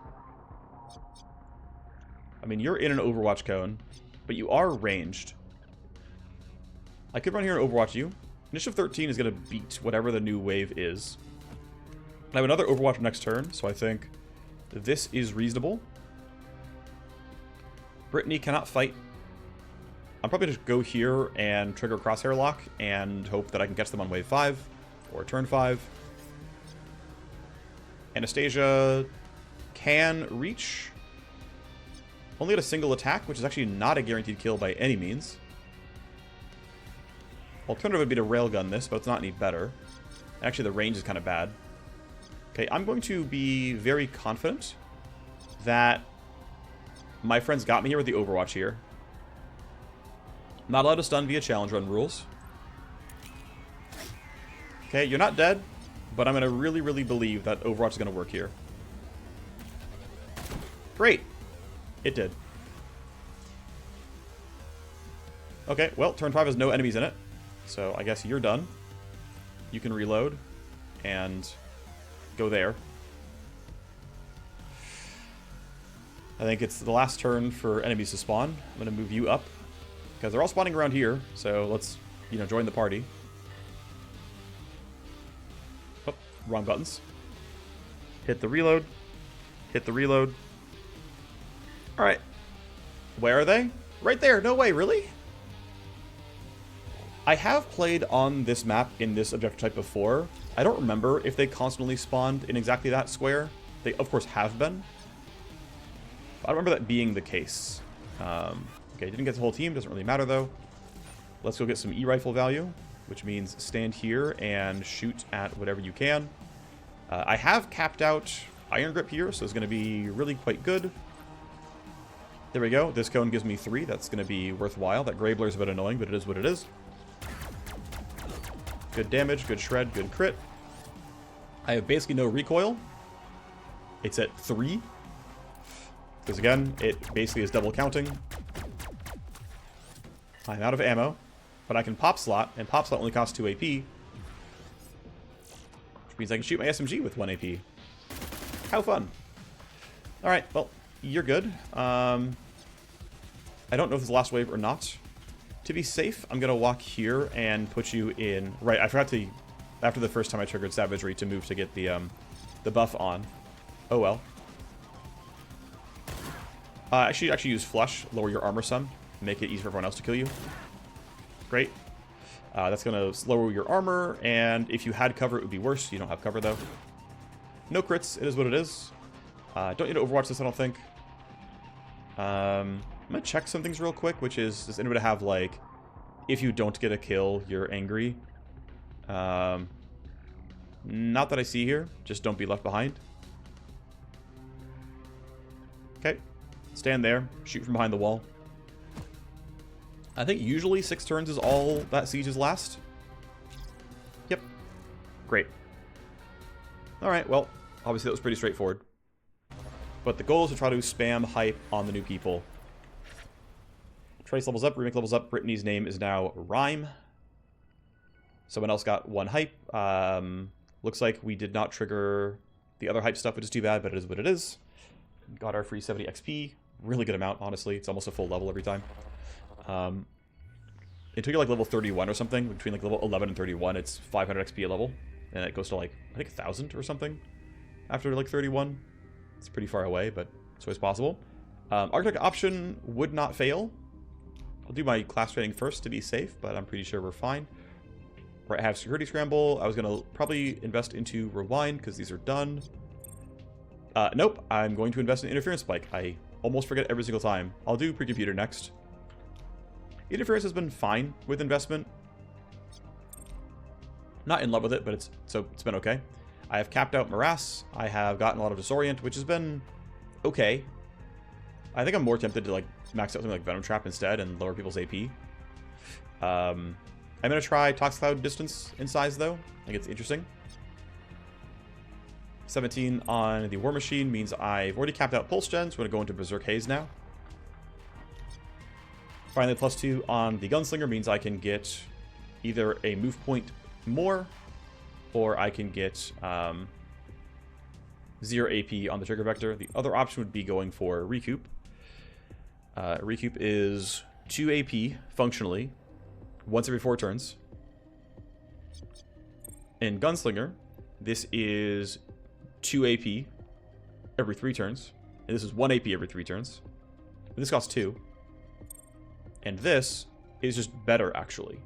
I mean, you're in an Overwatch cone, but you are ranged. I could run here and Overwatch you. Initiative 13 is going to beat whatever the new wave is. I have another Overwatch next turn, so I think this is reasonable. Brittany cannot fight. I'm probably just go here and trigger crosshair lock and hope that I can catch them on wave 5 or turn 5. Anastasia can reach. Only at a single attack, which is actually not a guaranteed kill by any means. Alternative would be to railgun this, but it's not any better. Actually, the range is kind of bad. Okay, I'm going to be very confident that my friends got me here with the Overwatch here. Not allowed to stun via challenge run rules. Okay, you're not dead, but I'm going to really, really believe that Overwatch is going to work here. Great. It did. Okay, well, turn 5 has no enemies in it. So I guess you're done. You can reload and go there. I think it's the last turn for enemies to spawn. I'm going to move you up because they're all spawning around here. So let's, join the party. Oh, wrong buttons. Hit the reload. Hit the reload. All right. Where are they? Right there. No way. Really? I have played on this map in this objective type before. I don't remember if they constantly spawned in exactly that square. They, of course, have been. I don't remember that being the case. Okay, didn't get the whole team. Doesn't really matter, though. Let's go get some E-rifle value. which means stand here and shoot at whatever you can. I have capped out Iron Grip here, so it's going to be really quite good. There we go. This cone gives me 3. That's going to be worthwhile. That Grey Blur is a bit annoying, but it is what it is. Good damage, good shred, good crit. I have basically no recoil. It's at 3. Because again, it basically is double counting. I'm out of ammo, but I can pop slot, and pop slot only costs 2 AP. Which means I can shoot my SMG with 1 AP. How fun. Alright, well, you're good. I don't know if it's the last wave or not. To be safe, I'm going to walk here and put you in... Right, I forgot to, after the first time I triggered Savagery, to move to get the buff on. Oh well. Actually use Flush, lower your armor some, make it easy for everyone else to kill you. Great. That's going to lower your armor, and if you had cover, it would be worse. You don't have cover, though. No crits, it is what it is. Don't need to overwatch this, I don't think. I'm going to check some things real quick, which is, does anybody have, like, if you don't get a kill, you're angry? Not that I see here, just don't be left behind. Okay. Stand there, shoot from behind the wall. I think usually 6 turns is all that sieges last. Yep. Great. Alright, well, obviously that was pretty straightforward. But the goal is to try to spam hype on the new people. Trace levels up, Remake levels up. Brittany's name is now Rhyme. Someone else got 1 hype. Looks like we did not trigger the other hype stuff, which is too bad, but it is what it is. Got our free 70 XP. Really good amount, honestly. It's almost a full level every time. It took you like level 31 or something. Between like level 11 and 31, it's 500 XP a level. And it goes to like, I think 1,000 or something after like 31. It's pretty far away, but it's always possible. Architect option would not fail. I'll do my class training first to be safe, but I'm pretty sure we're fine. Right, I have security scramble. I was going to probably invest into rewind because these are done. Nope, I'm going to invest in interference spike. I almost forget every single time. I'll do pre-computer next. Interference has been fine with investment. Not in love with it, but it's been okay. I have capped out Morass. I have gotten a lot of Disorient, which has been okay. I think I'm more tempted to like max out something like Venom Trap instead and lower people's AP. I'm going to try Tox Cloud Distance in size, though. I think it's interesting. 17 on the Warmachine means I've already capped out Pulse Gens. We're going to go into Berserk Haze now. Finally, +2 on the Gunslinger means I can get either a move point more, or I can get 0 AP on the trigger vector. The other option would be going for Recoup. Recoup is 2 AP, functionally, once every 4 turns. In Gunslinger, this is 2 AP every 3 turns. And this is 1 AP every 3 turns. And this costs 2. And this is just better, actually.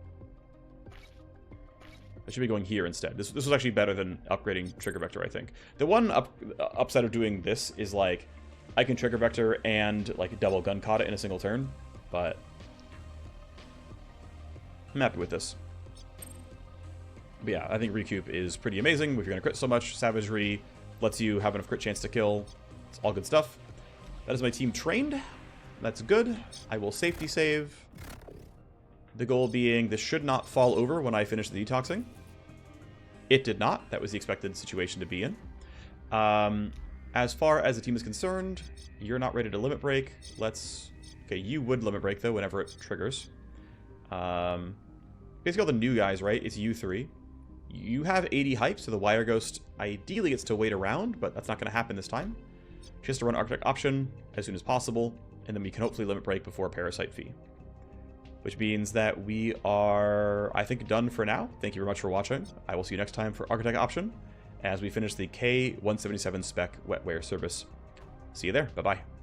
I should be going here instead. This was actually better than upgrading trigger vector, I think. The one upside of doing this is, like, I can trigger vector and, like, double gun kata in a single turn. But I'm happy with this. But yeah, I think Recoup is pretty amazing. If you're going to crit so much, Savagery lets you have enough crit chance to kill. It's all good stuff. That is my team trained. That's good. I will safety save. The goal being this should not fall over when I finish the detoxing. It did not. That was the expected situation to be in. As far as the team is concerned, you're not ready to limit break. Okay, you would limit break, though, whenever it triggers. Basically all the new guys, right? It's you 3. You have 80 hype, so the Wireghost ideally gets to wait around, but that's not going to happen this time. She has to run Architect option as soon as possible, and then we can hopefully limit break before Parasite Fee. Which means that we are, I think, done for now. Thank you very much for watching. I will see you next time for Architect option as we finish the K177 spec wetware service. See you there. Bye-bye.